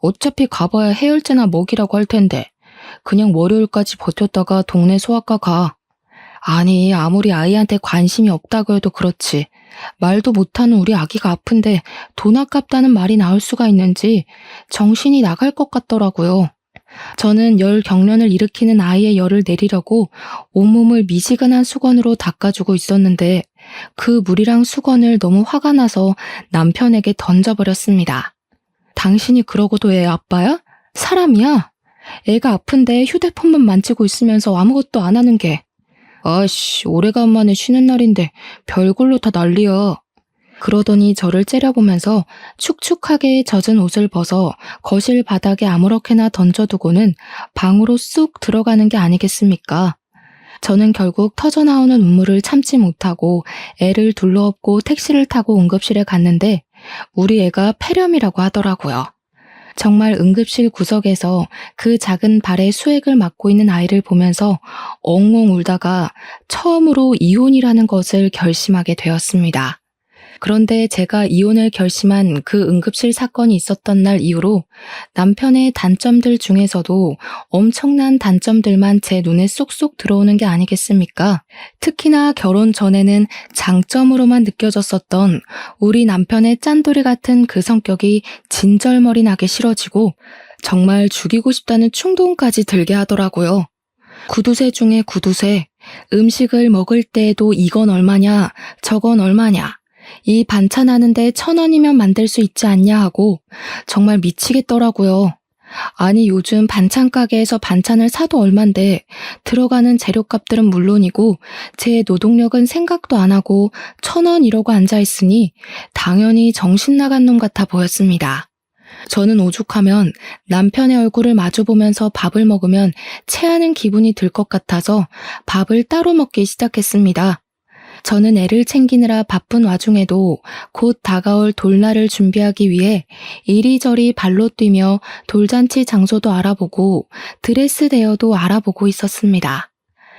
어차피 가봐야 해열제나 먹이라고 할 텐데. 그냥 월요일까지 버텼다가 동네 소아과 가. 아니 아무리 아이한테 관심이 없다고 해도 그렇지. 말도 못하는 우리 아기가 아픈데 돈 아깝다는 말이 나올 수가 있는지 정신이 나갈 것 같더라고요. 저는 열 경련을 일으키는 아이의 열을 내리려고 온몸을 미지근한 수건으로 닦아주고 있었는데 그 물이랑 수건을 너무 화가 나서 남편에게 던져버렸습니다. 당신이 그러고도 애 아빠야? 사람이야? 애가 아픈데 휴대폰만 만지고 있으면서 아무것도 안 하는 게. 아이씨, 오래간만에 쉬는 날인데 별걸로 다 난리야. 그러더니 저를 째려보면서 축축하게 젖은 옷을 벗어 거실 바닥에 아무렇게나 던져두고는 방으로 쑥 들어가는 게 아니겠습니까? 저는 결국 터져나오는 눈물을 참지 못하고 애를 둘러엎고 택시를 타고 응급실에 갔는데 우리 애가 폐렴이라고 하더라고요. 정말 응급실 구석에서 그 작은 발에 수액을 맞고 있는 아이를 보면서 엉엉 울다가 처음으로 이혼이라는 것을 결심하게 되었습니다. 그런데 제가 이혼을 결심한 그 응급실 사건이 있었던 날 이후로 남편의 단점들 중에서도 엄청난 단점들만 제 눈에 쏙쏙 들어오는 게 아니겠습니까? 특히나 결혼 전에는 장점으로만 느껴졌었던 우리 남편의 짠돌이 같은 그 성격이 진절머리 나게 싫어지고 정말 죽이고 싶다는 충동까지 들게 하더라고요. 구두쇠 중에 구두쇠, 음식을 먹을 때에도 이건 얼마냐, 저건 얼마냐. 이 반찬 하는데 1,000원이면 만들 수 있지 않냐 하고 정말 미치겠더라고요. 아니 요즘 반찬 가게에서 반찬을 사도 얼만데 들어가는 재료값들은 물론이고 제 노동력은 생각도 안 하고 1,000원 이러고 앉아있으니 당연히 정신 나간 놈 같아 보였습니다. 저는 오죽하면 남편의 얼굴을 마주보면서 밥을 먹으면 체하는 기분이 들 것 같아서 밥을 따로 먹기 시작했습니다. 저는 애를 챙기느라 바쁜 와중에도 곧 다가올 돌날을 준비하기 위해 이리저리 발로 뛰며 돌잔치 장소도 알아보고 드레스 대여도 알아보고 있었습니다.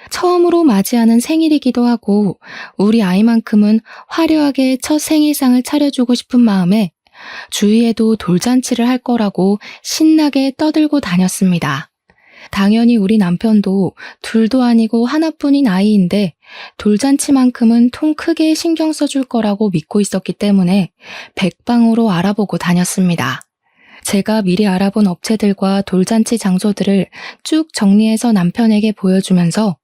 처음으로 맞이하는 생일이기도 하고 우리 아이만큼은 화려하게 첫 생일상을 차려주고 싶은 마음에 주위에도 돌잔치를 할 거라고 신나게 떠들고 다녔습니다. 당연히 우리 남편도 둘도 아니고 하나뿐인 아이인데 돌잔치만큼은 통 크게 신경 써줄 거라고 믿고 있었기 때문에 백방으로 알아보고 다녔습니다. 제가 미리 알아본 업체들과 돌잔치 장소들을 쭉 정리해서 남편에게 보여주면서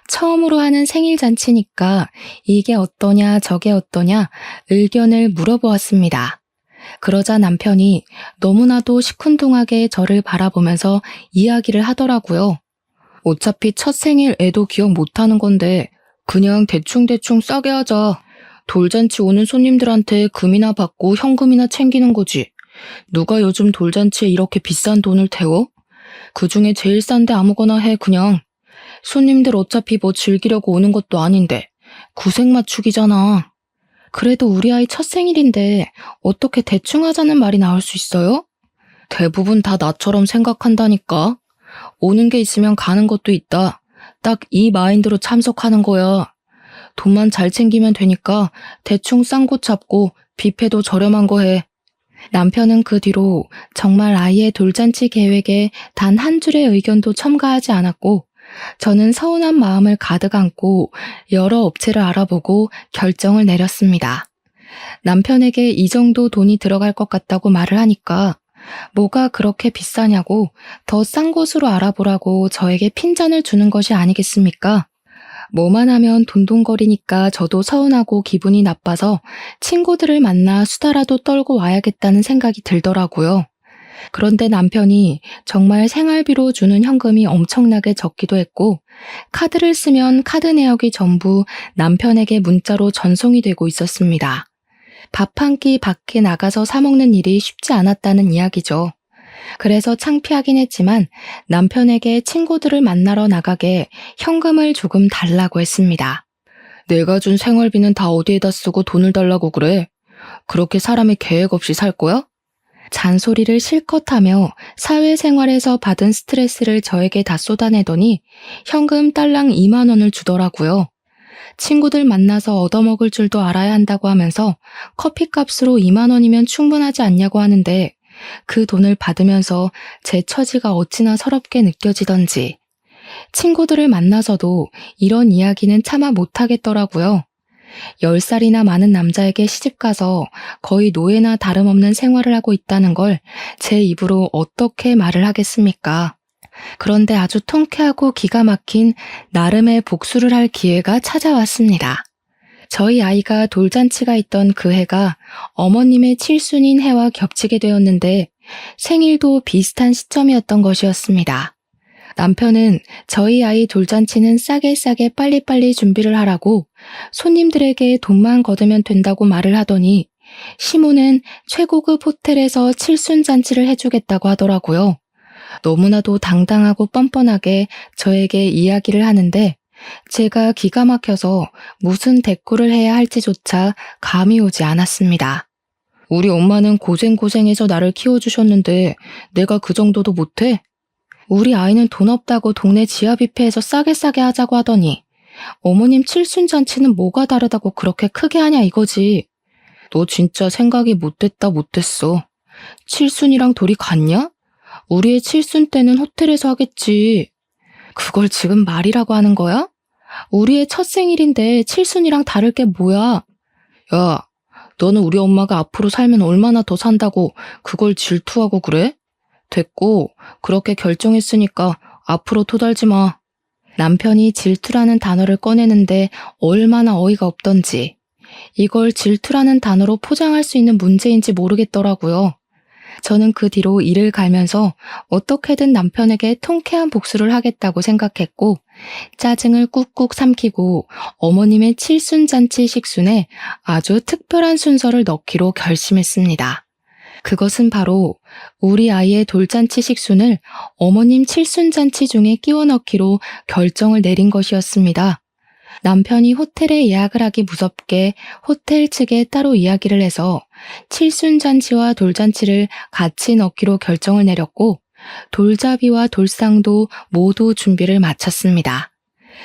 처음으로 하는 생일잔치니까 이게 어떠냐 저게 어떠냐 의견을 물어보았습니다. 그러자 남편이 너무나도 시큰둥하게 저를 바라보면서 이야기를 하더라고요. 어차피 첫 생일 애도 기억 못하는 건데 그냥 대충대충 싸게 하자. 돌잔치 오는 손님들한테 금이나 받고 현금이나 챙기는 거지. 누가 요즘 돌잔치에 이렇게 비싼 돈을 태워? 그중에 제일 싼데 아무거나 해 그냥. 손님들 어차피 뭐 즐기려고 오는 것도 아닌데 구색 맞추기잖아. 그래도 우리 아이 첫 생일인데 어떻게 대충 하자는 말이 나올 수 있어요? 대부분 다 나처럼 생각한다니까. 오는 게 있으면 가는 것도 있다. 딱 이 마인드로 참석하는 거야. 돈만 잘 챙기면 되니까 대충 싼 곳 잡고 뷔페도 저렴한 거 해. 남편은 그 뒤로 정말 아이의 돌잔치 계획에 단 한 줄의 의견도 첨가하지 않았고 저는 서운한 마음을 가득 안고 여러 업체를 알아보고 결정을 내렸습니다. 남편에게 이 정도 돈이 들어갈 것 같다고 말을 하니까 뭐가 그렇게 비싸냐고 더 싼 곳으로 알아보라고 저에게 핀잔을 주는 것이 아니겠습니까? 뭐만 하면 돈돈거리니까 저도 서운하고 기분이 나빠서 친구들을 만나 수다라도 떨고 와야겠다는 생각이 들더라고요. 그런데 남편이 정말 생활비로 주는 현금이 엄청나게 적기도 했고, 카드를 쓰면 카드 내역이 전부 남편에게 문자로 전송이 되고 있었습니다. 밥 한 끼 밖에 나가서 사 먹는 일이 쉽지 않았다는 이야기죠. 그래서 창피하긴 했지만 남편에게 친구들을 만나러 나가게 현금을 조금 달라고 했습니다. 내가 준 생활비는 다 어디에다 쓰고 돈을 달라고 그래? 그렇게 사람이 계획 없이 살 거야? 잔소리를 실컷 하며 사회생활에서 받은 스트레스를 저에게 다 쏟아내더니 현금 딸랑 2만 원을 주더라고요. 친구들 만나서 얻어먹을 줄도 알아야 한다고 하면서 커피값으로 2만 원이면 충분하지 않냐고 하는데 그 돈을 받으면서 제 처지가 어찌나 서럽게 느껴지던지 친구들을 만나서도 이런 이야기는 차마 못하겠더라고요. 10살이나 많은 남자에게 시집가서 거의 노예나 다름없는 생활을 하고 있다는 걸 제 입으로 어떻게 말을 하겠습니까? 그런데 아주 통쾌하고 기가 막힌 나름의 복수를 할 기회가 찾아왔습니다. 저희 아이가 돌잔치가 있던 그 해가 어머님의 칠순인 해와 겹치게 되었는데 생일도 비슷한 시점이었던 것이었습니다. 남편은 저희 아이 돌잔치는 싸게 빨리빨리 준비를 하라고 손님들에게 돈만 걷으면 된다고 말을 하더니 시모는 최고급 호텔에서 칠순잔치를 해주겠다고 하더라고요. 너무나도 당당하고 뻔뻔하게 저에게 이야기를 하는데 제가 기가 막혀서 무슨 대꾸를 해야 할지조차 감이 오지 않았습니다. 우리 엄마는 고생고생해서 나를 키워주셨는데 내가 그 정도도 못해? 우리 아이는 돈 없다고 동네 지하 뷔페에서 싸게 하자고 하더니 어머님 칠순잔치는 뭐가 다르다고 그렇게 크게 하냐 이거지. 너 진짜 생각이 못됐어. 칠순이랑 돌이 같냐? 우리의 칠순 때는 호텔에서 하겠지. 그걸 지금 말이라고 하는 거야? 우리의 첫 생일인데 칠순이랑 다를 게 뭐야? 야, 너는 우리 엄마가 앞으로 살면 얼마나 더 산다고 그걸 질투하고 그래? 됐고, 그렇게 결정했으니까 앞으로 토달지 마. 남편이 질투라는 단어를 꺼내는데 얼마나 어이가 없던지, 이걸 질투라는 단어로 포장할 수 있는 문제인지 모르겠더라고요. 저는 그 뒤로 이를 갈면서 어떻게든 남편에게 통쾌한 복수를 하겠다고 생각했고 짜증을 꾹꾹 삼키고 어머님의 칠순잔치 식순에 아주 특별한 순서를 넣기로 결심했습니다. 그것은 바로 우리 아이의 돌잔치 식순을 어머님 칠순잔치 중에 끼워 넣기로 결정을 내린 것이었습니다. 남편이 호텔에 예약을 하기 무섭게 호텔 측에 따로 이야기를 해서 칠순잔치와 돌잔치를 같이 넣기로 결정을 내렸고 돌잡이와 돌상도 모두 준비를 마쳤습니다.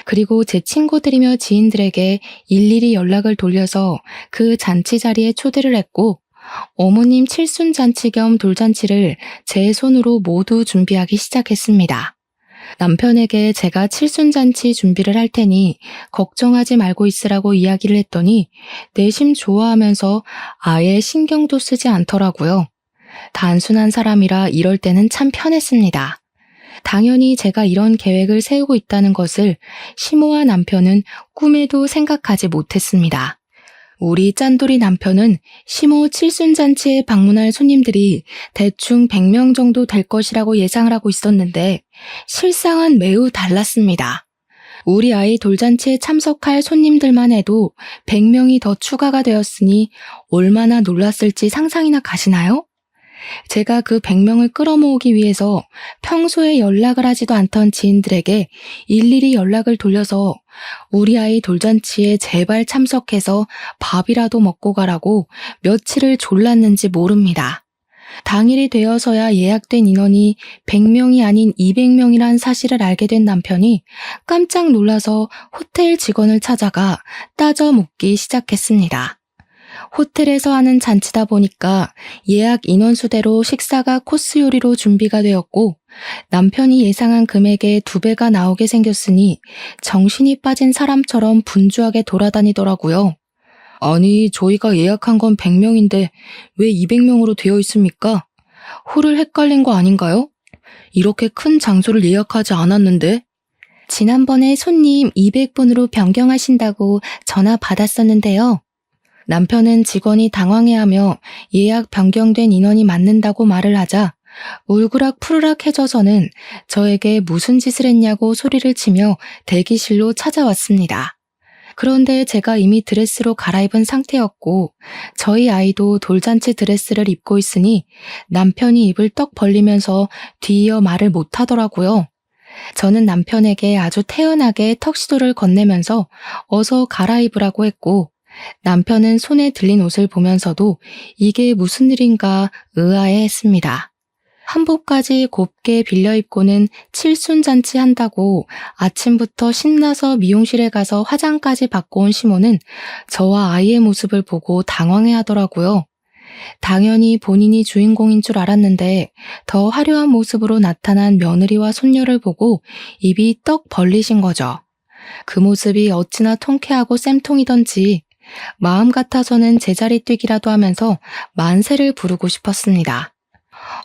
그리고 제 친구들이며 지인들에게 일일이 연락을 돌려서 그 잔치 자리에 초대를 했고 어머님 칠순잔치 겸 돌잔치를 제 손으로 모두 준비하기 시작했습니다. 남편에게 제가 칠순잔치 준비를 할 테니 걱정하지 말고 있으라고 이야기를 했더니 내심 좋아하면서 아예 신경도 쓰지 않더라고요. 단순한 사람이라 이럴 때는 참 편했습니다. 당연히 제가 이런 계획을 세우고 있다는 것을 시모와 남편은 꿈에도 생각하지 못했습니다. 우리 짠돌이 남편은 시모 칠순잔치에 방문할 손님들이 대충 100명 정도 될 것이라고 예상을 하고 있었는데 실상은 매우 달랐습니다. 우리 아이 돌잔치에 참석할 손님들만 해도 100명이 더 추가가 되었으니 얼마나 놀랐을지 상상이나 가시나요? 제가 그 100명을 끌어모으기 위해서 평소에 연락을 하지도 않던 지인들에게 일일이 연락을 돌려서 우리 아이 돌잔치에 제발 참석해서 밥이라도 먹고 가라고 며칠을 졸랐는지 모릅니다. 당일이 되어서야 예약된 인원이 100명이 아닌 200명이란 사실을 알게 된 남편이 깜짝 놀라서 호텔 직원을 찾아가 따져 묻기 시작했습니다. 호텔에서 하는 잔치다 보니까 예약 인원수대로 식사가 코스 요리로 준비가 되었고 남편이 예상한 금액의 2배가 나오게 생겼으니 정신이 빠진 사람처럼 분주하게 돌아다니더라고요. 아니, 저희가 예약한 건 100명인데 왜 200명으로 되어 있습니까? 홀을 헷갈린 거 아닌가요? 이렇게 큰 장소를 예약하지 않았는데? 지난번에 손님 200분으로 변경하신다고 전화 받았었는데요. 남편은 직원이 당황해하며 예약 변경된 인원이 맞는다고 말을 하자 울그락푸르락해져서는 저에게 무슨 짓을 했냐고 소리를 치며 대기실로 찾아왔습니다. 그런데 제가 이미 드레스로 갈아입은 상태였고 저희 아이도 돌잔치 드레스를 입고 있으니 남편이 입을 떡 벌리면서 뒤이어 말을 못하더라고요. 저는 남편에게 아주 태연하게 턱시도를 건네면서 어서 갈아입으라고 했고 남편은 손에 들린 옷을 보면서도 이게 무슨 일인가 의아해했습니다. 한복까지 곱게 빌려 입고는 칠순잔치 한다고 아침부터 신나서 미용실에 가서 화장까지 받고 온 시모는 저와 아이의 모습을 보고 당황해하더라고요. 당연히 본인이 주인공인 줄 알았는데 더 화려한 모습으로 나타난 며느리와 손녀를 보고 입이 떡 벌리신 거죠. 그 모습이 어찌나 통쾌하고 쌤통이던지 마음 같아서는 제자리 뛰기라도 하면서 만세를 부르고 싶었습니다.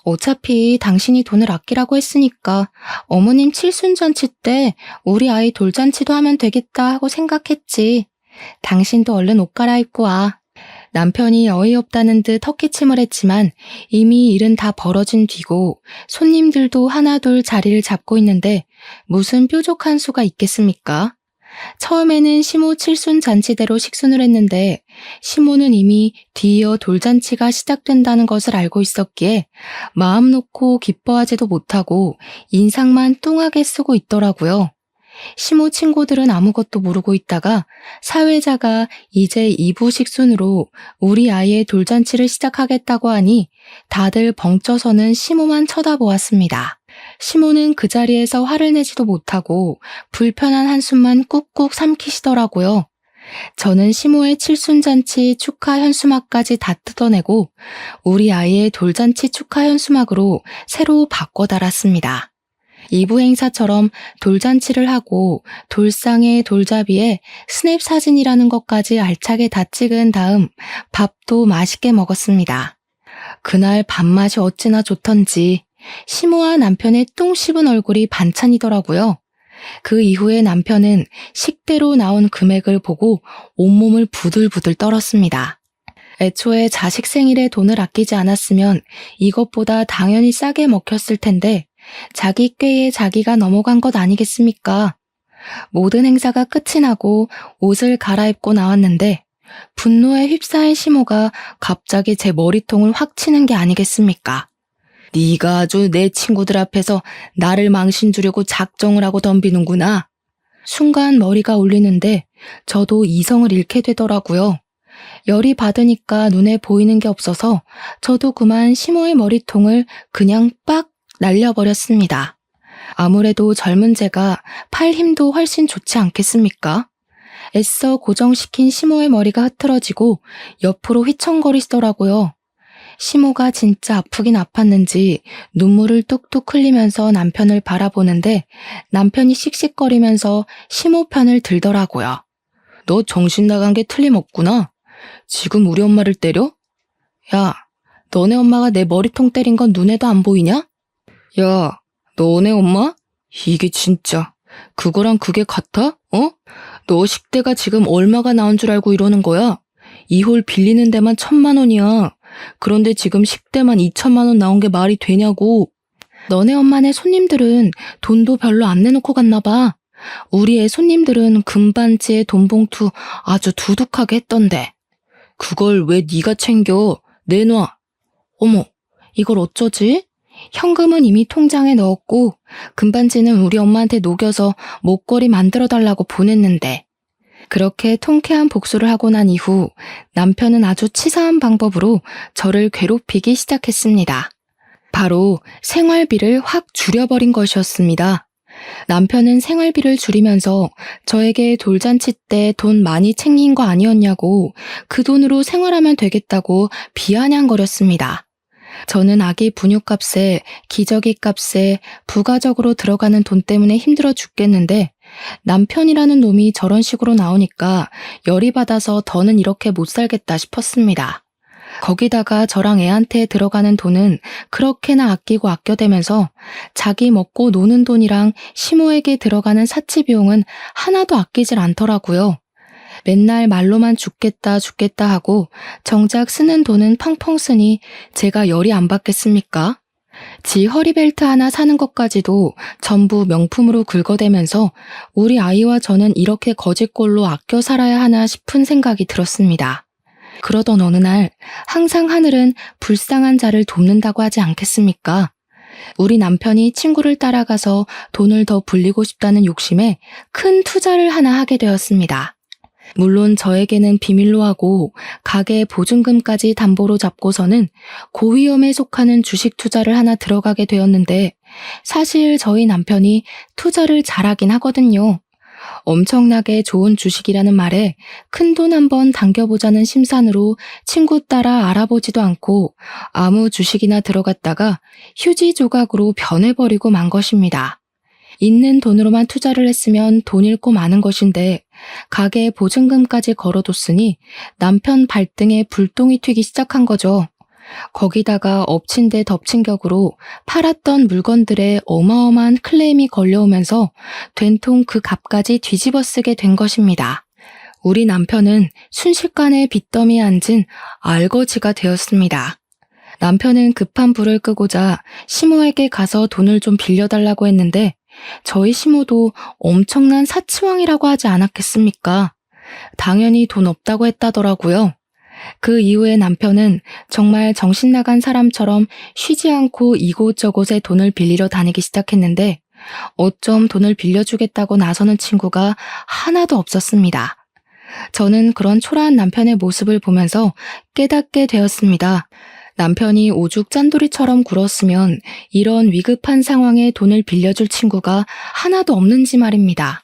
어차피 당신이 돈을 아끼라고 했으니까 어머님 칠순잔치 때 우리 아이 돌잔치도 하면 되겠다 하고 생각했지. 당신도 얼른 옷 갈아입고 와. 남편이 어이없다는 듯 헛기침을 했지만 이미 일은 다 벌어진 뒤고 손님들도 하나둘 자리를 잡고 있는데 무슨 뾰족한 수가 있겠습니까? 처음에는 시모 칠순 잔치대로 식순을 했는데 시모는 이미 뒤이어 돌잔치가 시작된다는 것을 알고 있었기에 마음 놓고 기뻐하지도 못하고 인상만 뚱하게 쓰고 있더라고요. 시모 친구들은 아무것도 모르고 있다가 사회자가 이제 2부 식순으로 우리 아이의 돌잔치를 시작하겠다고 하니 다들 벙쪄서는 시모만 쳐다보았습니다. 시모는 그 자리에서 화를 내지도 못하고 불편한 한숨만 꾹꾹 삼키시더라고요. 저는 시모의 칠순잔치 축하 현수막까지 다 뜯어내고 우리 아이의 돌잔치 축하 현수막으로 새로 바꿔 달았습니다. 2부 행사처럼 돌잔치를 하고 돌상에 돌잡이에 스냅 사진이라는 것까지 알차게 다 찍은 다음 밥도 맛있게 먹었습니다. 그날 밥맛이 어찌나 좋던지 시모와 남편의 똥 씹은 얼굴이 반찬이더라고요. 그 이후에 남편은 식대로 나온 금액을 보고 온몸을 부들부들 떨었습니다. 애초에 자식 생일에 돈을 아끼지 않았으면 이것보다 당연히 싸게 먹혔을 텐데 자기 꾀에 자기가 넘어간 것 아니겠습니까? 모든 행사가 끝이 나고 옷을 갈아입고 나왔는데 분노에 휩싸인 시모가 갑자기 제 머리통을 확 치는 게 아니겠습니까? 네가 아주 내 친구들 앞에서 나를 망신 주려고 작정을 하고 덤비는구나. 순간 머리가 울리는데 저도 이성을 잃게 되더라고요. 열이 받으니까 눈에 보이는 게 없어서 저도 그만 시모의 머리통을 그냥 빡 날려버렸습니다. 아무래도 젊은 제가 팔 힘도 훨씬 좋지 않겠습니까? 애써 고정시킨 시모의 머리가 흐트러지고 옆으로 휘청거리시더라고요. 시모가 진짜 아프긴 아팠는지 눈물을 뚝뚝 흘리면서 남편을 바라보는데 남편이 씩씩거리면서 시모 편을 들더라고요. 너 정신 나간 게 틀림없구나. 지금 우리 엄마를 때려? 야, 너네 엄마가 내 머리통 때린 건 눈에도 안 보이냐? 야, 너네 엄마? 이게 진짜 그거랑 그게 같아? 어? 너 식대가 지금 얼마가 나온 줄 알고 이러는 거야? 이 홀 빌리는 데만 1,000만 원이야. 그런데 지금 식대만 2,000만 원 나온 게 말이 되냐고. 너네 엄마네 손님들은 돈도 별로 안 내놓고 갔나 봐. 우리 애 손님들은 금반지에 돈봉투 아주 두둑하게 했던데. 그걸 왜 네가 챙겨? 내놔. 어머, 이걸 어쩌지? 현금은 이미 통장에 넣었고 금반지는 우리 엄마한테 녹여서 목걸이 만들어달라고 보냈는데. 그렇게 통쾌한 복수를 하고 난 이후 남편은 아주 치사한 방법으로 저를 괴롭히기 시작했습니다. 바로 생활비를 확 줄여버린 것이었습니다. 남편은 생활비를 줄이면서 저에게 돌잔치 때 돈 많이 챙긴 거 아니었냐고 그 돈으로 생활하면 되겠다고 비아냥거렸습니다. 저는 아기 분유값에 기저귀 값에 부가적으로 들어가는 돈 때문에 힘들어 죽겠는데 남편이라는 놈이 저런 식으로 나오니까 열이 받아서 더는 이렇게 못 살겠다 싶었습니다. 거기다가 저랑 애한테 들어가는 돈은 그렇게나 아끼고 아껴대면서 자기 먹고 노는 돈이랑 시모에게 들어가는 사치 비용은 하나도 아끼질 않더라고요. 맨날 말로만 죽겠다 죽겠다 하고 정작 쓰는 돈은 펑펑 쓰니 제가 열이 안 받겠습니까? 지 허리벨트 하나 사는 것까지도 전부 명품으로 긁어대면서 우리 아이와 저는 이렇게 거지꼴로 아껴 살아야 하나 싶은 생각이 들었습니다. 그러던 어느 날 항상 하늘은 불쌍한 자를 돕는다고 하지 않겠습니까? 우리 남편이 친구를 따라가서 돈을 더 불리고 싶다는 욕심에 큰 투자를 하나 하게 되었습니다. 물론 저에게는 비밀로 하고 가게 보증금까지 담보로 잡고서는 고위험에 속하는 주식 투자를 하나 들어가게 되었는데 사실 저희 남편이 투자를 잘하긴 하거든요. 엄청나게 좋은 주식이라는 말에 큰돈 한번 당겨보자는 심산으로 친구 따라 알아보지도 않고 아무 주식이나 들어갔다가 휴지 조각으로 변해버리고 만 것입니다. 있는 돈으로만 투자를 했으면 돈 잃고 마는 것인데 가게 보증금까지 걸어뒀으니 남편 발등에 불똥이 튀기 시작한 거죠. 거기다가 엎친 데 덮친 격으로 팔았던 물건들에 어마어마한 클레임이 걸려오면서 된통 그 값까지 뒤집어 쓰게 된 것입니다. 우리 남편은 순식간에 빚더미에 앉은 알거지가 되었습니다. 남편은 급한 불을 끄고자 시모에게 가서 돈을 좀 빌려달라고 했는데 저희 시모도 엄청난 사치왕이라고 하지 않았겠습니까? 당연히 돈 없다고 했다더라고요. 그 이후에 남편은 정말 정신 나간 사람처럼 쉬지 않고 이곳저곳에 돈을 빌리러 다니기 시작했는데 어쩜 돈을 빌려주겠다고 나서는 친구가 하나도 없었습니다. 저는 그런 초라한 남편의 모습을 보면서 깨닫게 되었습니다. 남편이 오죽 짠돌이처럼 굴었으면 이런 위급한 상황에 돈을 빌려줄 친구가 하나도 없는지 말입니다.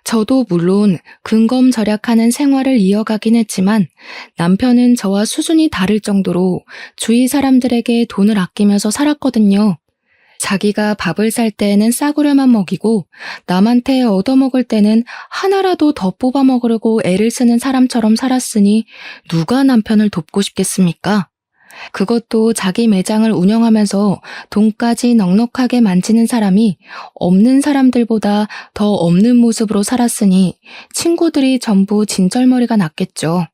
저도 물론 근검절약하는 생활을 이어가긴 했지만 남편은 저와 수준이 다를 정도로 주위 사람들에게 돈을 아끼면서 살았거든요. 자기가 밥을 살 때에는 싸구려만 먹이고 남한테 얻어먹을 때는 하나라도 더 뽑아 먹으려고 애를 쓰는 사람처럼 살았으니 누가 남편을 돕고 싶겠습니까? 그것도 자기 매장을 운영하면서 돈까지 넉넉하게 만지는 사람이 없는 사람들보다 더 없는 모습으로 살았으니 친구들이 전부 진절머리가 났겠죠.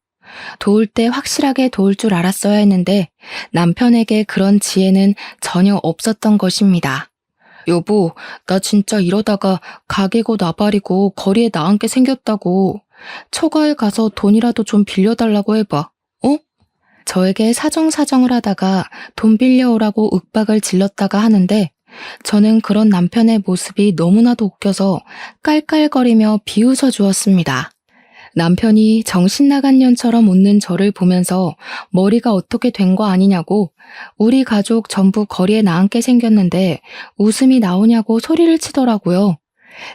도울 때 확실하게 도울 줄 알았어야 했는데 남편에게 그런 지혜는 전혀 없었던 것입니다. 여보, 나 진짜 이러다가 가게고 나발이고 거리에 나앉게 생겼다고. 처가에 가서 돈이라도 좀 빌려달라고 해봐. 어? 저에게 사정사정을 하다가 돈 빌려오라고 윽박을 질렀다가 하는데 저는 그런 남편의 모습이 너무나도 웃겨서 깔깔거리며 비웃어 주었습니다. 남편이 정신나간 년처럼 웃는 저를 보면서 머리가 어떻게 된 거 아니냐고 우리 가족 전부 거리에 나앉게 생겼는데 웃음이 나오냐고 소리를 치더라고요.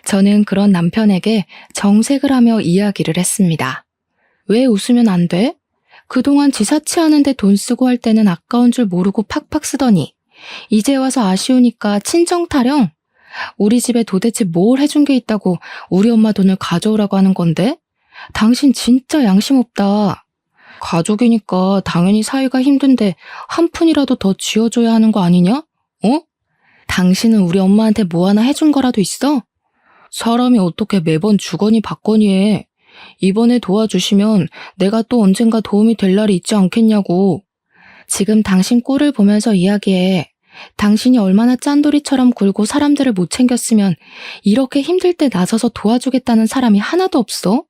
저는 그런 남편에게 정색을 하며 이야기를 했습니다. 왜 웃으면 안 돼? 그동안 지사치하는데 돈 쓰고 할 때는 아까운 줄 모르고 팍팍 쓰더니 이제 와서 아쉬우니까 친정 타령? 우리 집에 도대체 뭘 해준 게 있다고 우리 엄마 돈을 가져오라고 하는 건데? 당신 진짜 양심 없다. 가족이니까 당연히 사이가 힘든데 한 푼이라도 더 쥐어줘야 하는 거 아니냐? 어? 당신은 우리 엄마한테 뭐 하나 해준 거라도 있어? 사람이 어떻게 매번 주거니 받거니 해. 이번에 도와주시면 내가 또 언젠가 도움이 될 날이 있지 않겠냐고. 지금 당신 꼴을 보면서 이야기해. 당신이 얼마나 짠돌이처럼 굴고 사람들을 못 챙겼으면 이렇게 힘들 때 나서서 도와주겠다는 사람이 하나도 없어?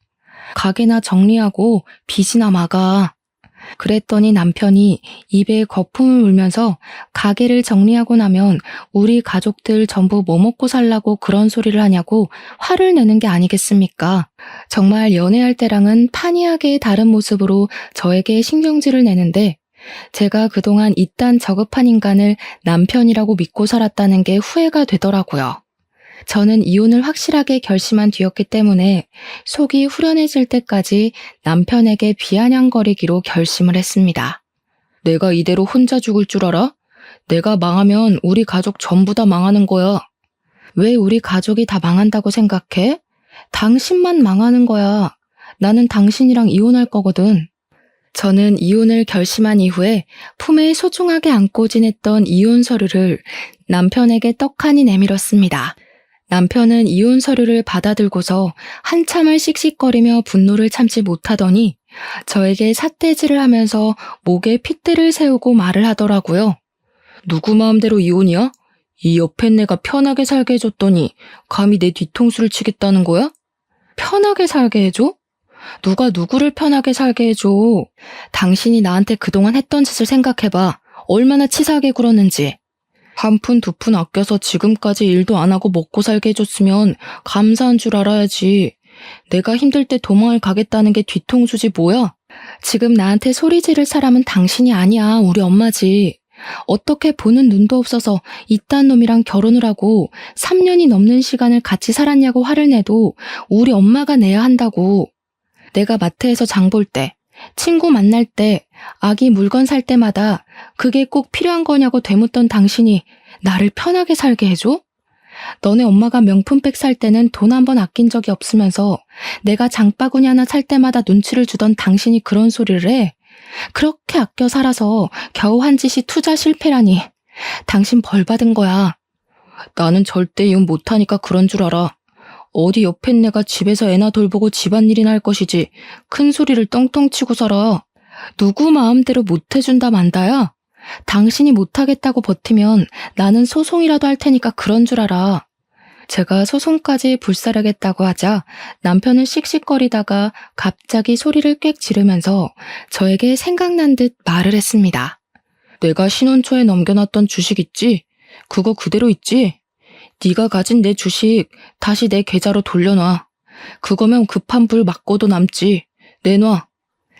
가게나 정리하고 빚이나 막아. 그랬더니 남편이 입에 거품을 물면서 가게를 정리하고 나면 우리 가족들 전부 뭐 먹고 살라고 그런 소리를 하냐고 화를 내는 게 아니겠습니까? 정말 연애할 때랑은 판이하게 다른 모습으로 저에게 신경질을 내는데 제가 그동안 이딴 저급한 인간을 남편이라고 믿고 살았다는 게 후회가 되더라고요. 저는 이혼을 확실하게 결심한 뒤였기 때문에 속이 후련해질 때까지 남편에게 비아냥거리기로 결심을 했습니다. 내가 이대로 혼자 죽을 줄 알아? 내가 망하면 우리 가족 전부 다 망하는 거야. 왜 우리 가족이 다 망한다고 생각해? 당신만 망하는 거야. 나는 당신이랑 이혼할 거거든. 저는 이혼을 결심한 이후에 품에 소중하게 안고 지냈던 이혼 서류를 남편에게 떡하니 내밀었습니다. 남편은 이혼 서류를 받아들고서 한참을 씩씩거리며 분노를 참지 못하더니 저에게 삿대질을 하면서 목에 핏대를 세우고 말을 하더라고요. 누구 마음대로 이혼이야? 이 옆에 내가 편하게 살게 해줬더니 감히 내 뒤통수를 치겠다는 거야? 편하게 살게 해줘? 누가 누구를 편하게 살게 해줘? 당신이 나한테 그동안 했던 짓을 생각해봐. 얼마나 치사하게 굴었는지. 한 푼 두 푼 아껴서 지금까지 일도 안 하고 먹고 살게 해줬으면 감사한 줄 알아야지. 내가 힘들 때 도망을 가겠다는 게 뒤통수지 뭐야? 지금 나한테 소리 지를 사람은 당신이 아니야. 우리 엄마지. 어떻게 보는 눈도 없어서 이딴 놈이랑 결혼을 하고 3년이 넘는 시간을 같이 살았냐고 화를 내도 우리 엄마가 내야 한다고. 내가 마트에서 장 볼 때, 친구 만날 때, 아기 물건 살 때마다 그게 꼭 필요한 거냐고 되묻던 당신이 나를 편하게 살게 해줘? 너네 엄마가 명품백 살 때는 돈 한 번 아낀 적이 없으면서 내가 장바구니 하나 살 때마다 눈치를 주던 당신이 그런 소리를 해? 그렇게 아껴 살아서 겨우 한 짓이 투자 실패라니. 당신 벌 받은 거야. 나는 절대 이혼 못하니까 그런 줄 알아. 어디 옆에 내가 집에서 애나 돌보고 집안일이나 할 것이지 큰 소리를 떵떵 치고 살아. 누구 마음대로 못해준다 만다야? 당신이 못하겠다고 버티면 나는 소송이라도 할 테니까 그런 줄 알아. 제가 소송까지 불사르겠다고 하자 남편은 씩씩거리다가 갑자기 소리를 꽥 지르면서 저에게 생각난 듯 말을 했습니다. 내가 신혼 초에 넘겨놨던 주식 있지? 그거 그대로 있지? 네가 가진 내 주식 다시 내 계좌로 돌려놔. 그거면 급한 불 맞고도 남지. 내놔.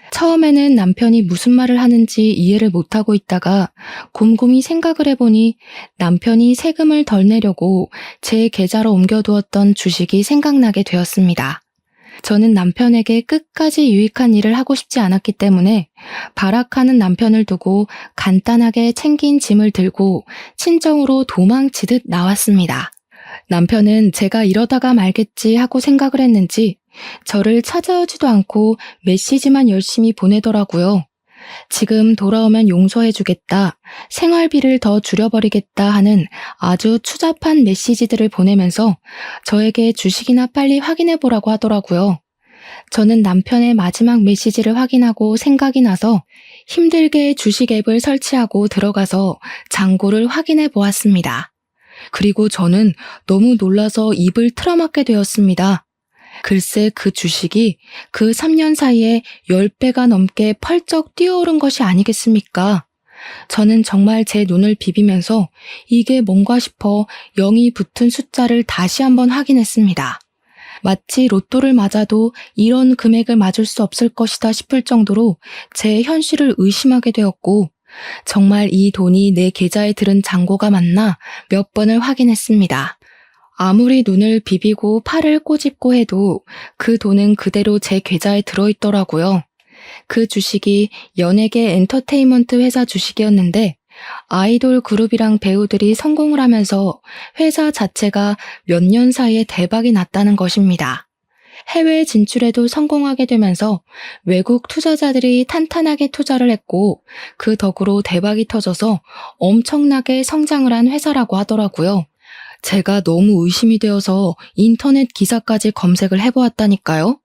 처음에는 남편이 무슨 말을 하는지 이해를 못하고 있다가 곰곰이 생각을 해보니 남편이 세금을 덜 내려고 제 계좌로 옮겨두었던 주식이 생각나게 되었습니다. 저는 남편에게 끝까지 유익한 일을 하고 싶지 않았기 때문에 발악하는 남편을 두고 간단하게 챙긴 짐을 들고 친정으로 도망치듯 나왔습니다. 남편은 제가 이러다가 말겠지 하고 생각을 했는지 저를 찾아오지도 않고 메시지만 열심히 보내더라고요. 지금 돌아오면 용서해주겠다, 생활비를 더 줄여버리겠다 하는 아주 추잡한 메시지들을 보내면서 저에게 주식이나 빨리 확인해보라고 하더라고요. 저는 남편의 마지막 메시지를 확인하고 생각이 나서 힘들게 주식 앱을 설치하고 들어가서 잔고를 확인해 보았습니다. 그리고 저는 너무 놀라서 입을 틀어막게 되었습니다. 글쎄 그 주식이 그 3년 사이에 10배가 넘게 펄쩍 뛰어오른 것이 아니겠습니까? 저는 정말 제 눈을 비비면서 이게 뭔가 싶어 0이 붙은 숫자를 다시 한번 확인했습니다. 마치 로또를 맞아도 이런 금액을 맞을 수 없을 것이다 싶을 정도로 제 현실을 의심하게 되었고 정말 이 돈이 내 계좌에 들은 잔고가 맞나 몇 번을 확인했습니다. 아무리 눈을 비비고 팔을 꼬집고 해도 그 돈은 그대로 제 계좌에 들어있더라고요. 그 주식이 연예계 엔터테인먼트 회사 주식이었는데 아이돌 그룹이랑 배우들이 성공을 하면서 회사 자체가 몇 년 사이에 대박이 났다는 것입니다. 해외 진출에도 성공하게 되면서 외국 투자자들이 탄탄하게 투자를 했고 그 덕으로 대박이 터져서 엄청나게 성장을 한 회사라고 하더라고요. 제가 너무 의심이 되어서 인터넷 기사까지 검색을 해보았다니까요.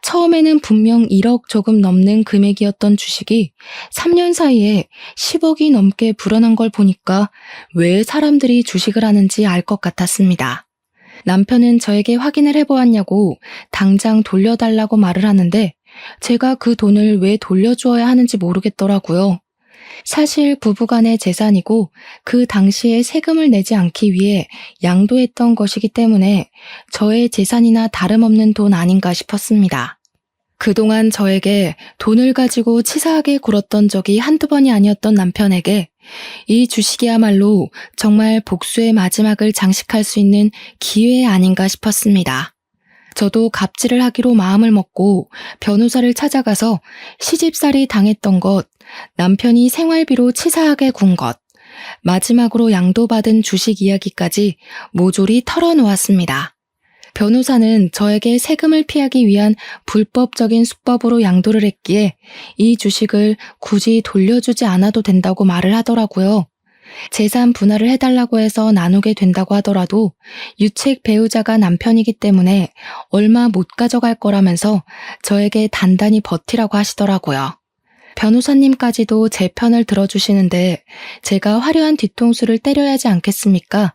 처음에는 분명 1억 조금 넘는 금액이었던 주식이 3년 사이에 10억이 넘게 불어난 걸 보니까 왜 사람들이 주식을 하는지 알 것 같았습니다. 남편은 저에게 확인을 해보았냐고 당장 돌려달라고 말을 하는데 제가 그 돈을 왜 돌려주어야 하는지 모르겠더라고요. 사실 부부간의 재산이고 그 당시에 세금을 내지 않기 위해 양도했던 것이기 때문에 저의 재산이나 다름없는 돈 아닌가 싶었습니다. 그동안 저에게 돈을 가지고 치사하게 굴었던 적이 한두 번이 아니었던 남편에게 이 주식이야말로 정말 복수의 마지막을 장식할 수 있는 기회 아닌가 싶었습니다. 저도 갑질을 하기로 마음을 먹고 변호사를 찾아가서 시집살이 당했던 것, 남편이 생활비로 치사하게 군 것, 마지막으로 양도받은 주식 이야기까지 모조리 털어놓았습니다. 변호사는 저에게 세금을 피하기 위한 불법적인 수법으로 양도를 했기에 이 주식을 굳이 돌려주지 않아도 된다고 말을 하더라고요. 재산 분할을 해달라고 해서 나누게 된다고 하더라도 유책 배우자가 남편이기 때문에 얼마 못 가져갈 거라면서 저에게 단단히 버티라고 하시더라고요. 변호사님까지도 제 편을 들어주시는데 제가 화려한 뒤통수를 때려야 하지 않겠습니까?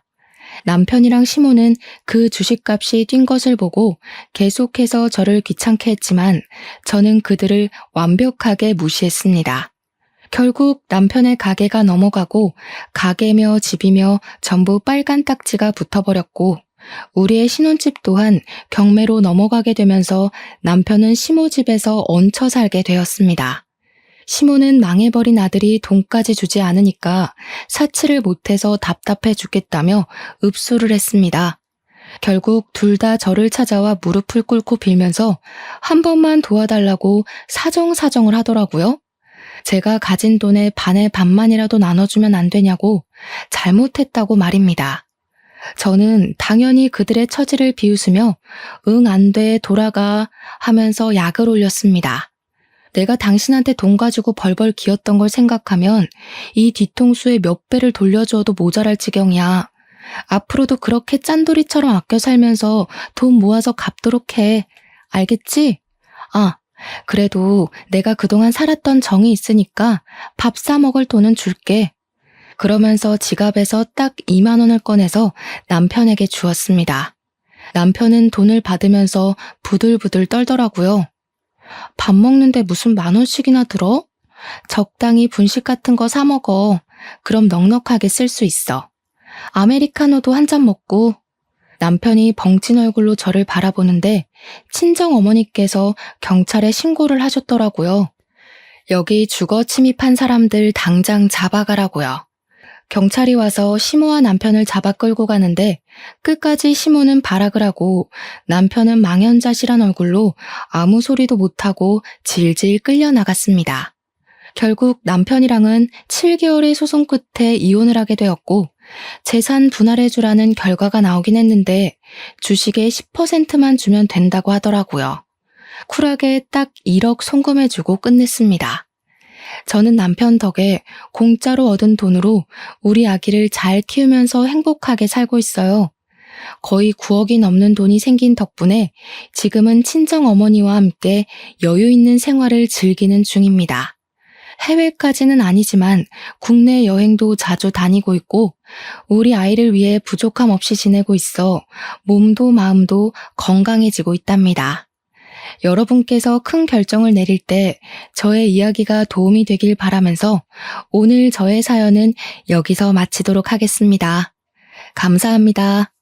남편이랑 시모는 그 주식값이 뛴 것을 보고 계속해서 저를 귀찮게 했지만 저는 그들을 완벽하게 무시했습니다. 결국 남편의 가게가 넘어가고 가게며 집이며 전부 빨간 딱지가 붙어버렸고 우리의 신혼집 또한 경매로 넘어가게 되면서 남편은 시모 집에서 얹혀 살게 되었습니다. 시모는 망해버린 아들이 돈까지 주지 않으니까 사치를 못해서 답답해 죽겠다며 읍소를 했습니다. 결국 둘 다 저를 찾아와 무릎을 꿇고 빌면서 한 번만 도와달라고 사정사정을 하더라고요. 제가 가진 돈의 반의 반만이라도 나눠주면 안 되냐고 잘못했다고 말입니다. 저는 당연히 그들의 처지를 비웃으며 응, 안 돼, 돌아가 하면서 약을 올렸습니다. 내가 당신한테 돈 가지고 벌벌 기었던 걸 생각하면 이 뒤통수에 몇 배를 돌려주어도 모자랄 지경이야. 앞으로도 그렇게 짠돌이처럼 아껴 살면서 돈 모아서 갚도록 해. 알겠지? 아, 그래도 내가 그동안 살았던 정이 있으니까 밥 사 먹을 돈은 줄게. 그러면서 지갑에서 딱 2만 원을 꺼내서 남편에게 주었습니다. 남편은 돈을 받으면서 부들부들 떨더라고요. 밥 먹는데 무슨 10,000원씩이나 들어? 적당히 분식 같은 거 사 먹어. 그럼 넉넉하게 쓸 수 있어. 아메리카노도 한 잔 먹고. 남편이 벙찐 얼굴로 저를 바라보는데 친정 어머니께서 경찰에 신고를 하셨더라고요. 여기 주거 침입한 사람들 당장 잡아가라고요. 경찰이 와서 시모와 남편을 잡아 끌고 가는데 끝까지 시모는 발악을 하고 남편은 망연자실한 얼굴로 아무 소리도 못하고 질질 끌려나갔습니다. 결국 남편이랑은 7개월의 소송 끝에 이혼을 하게 되었고 재산 분할해주라는 결과가 나오긴 했는데 주식의 10%만 주면 된다고 하더라고요. 쿨하게 딱 1억 송금해주고 끝냈습니다. 저는 남편 덕에 공짜로 얻은 돈으로 우리 아기를 잘 키우면서 행복하게 살고 있어요. 거의 9억이 넘는 돈이 생긴 덕분에 지금은 친정 어머니와 함께 여유 있는 생활을 즐기는 중입니다. 해외까지는 아니지만 국내 여행도 자주 다니고 있고 우리 아이를 위해 부족함 없이 지내고 있어 몸도 마음도 건강해지고 있답니다. 여러분께서 큰 결정을 내릴 때 저의 이야기가 도움이 되길 바라면서 오늘 저의 사연은 여기서 마치도록 하겠습니다. 감사합니다.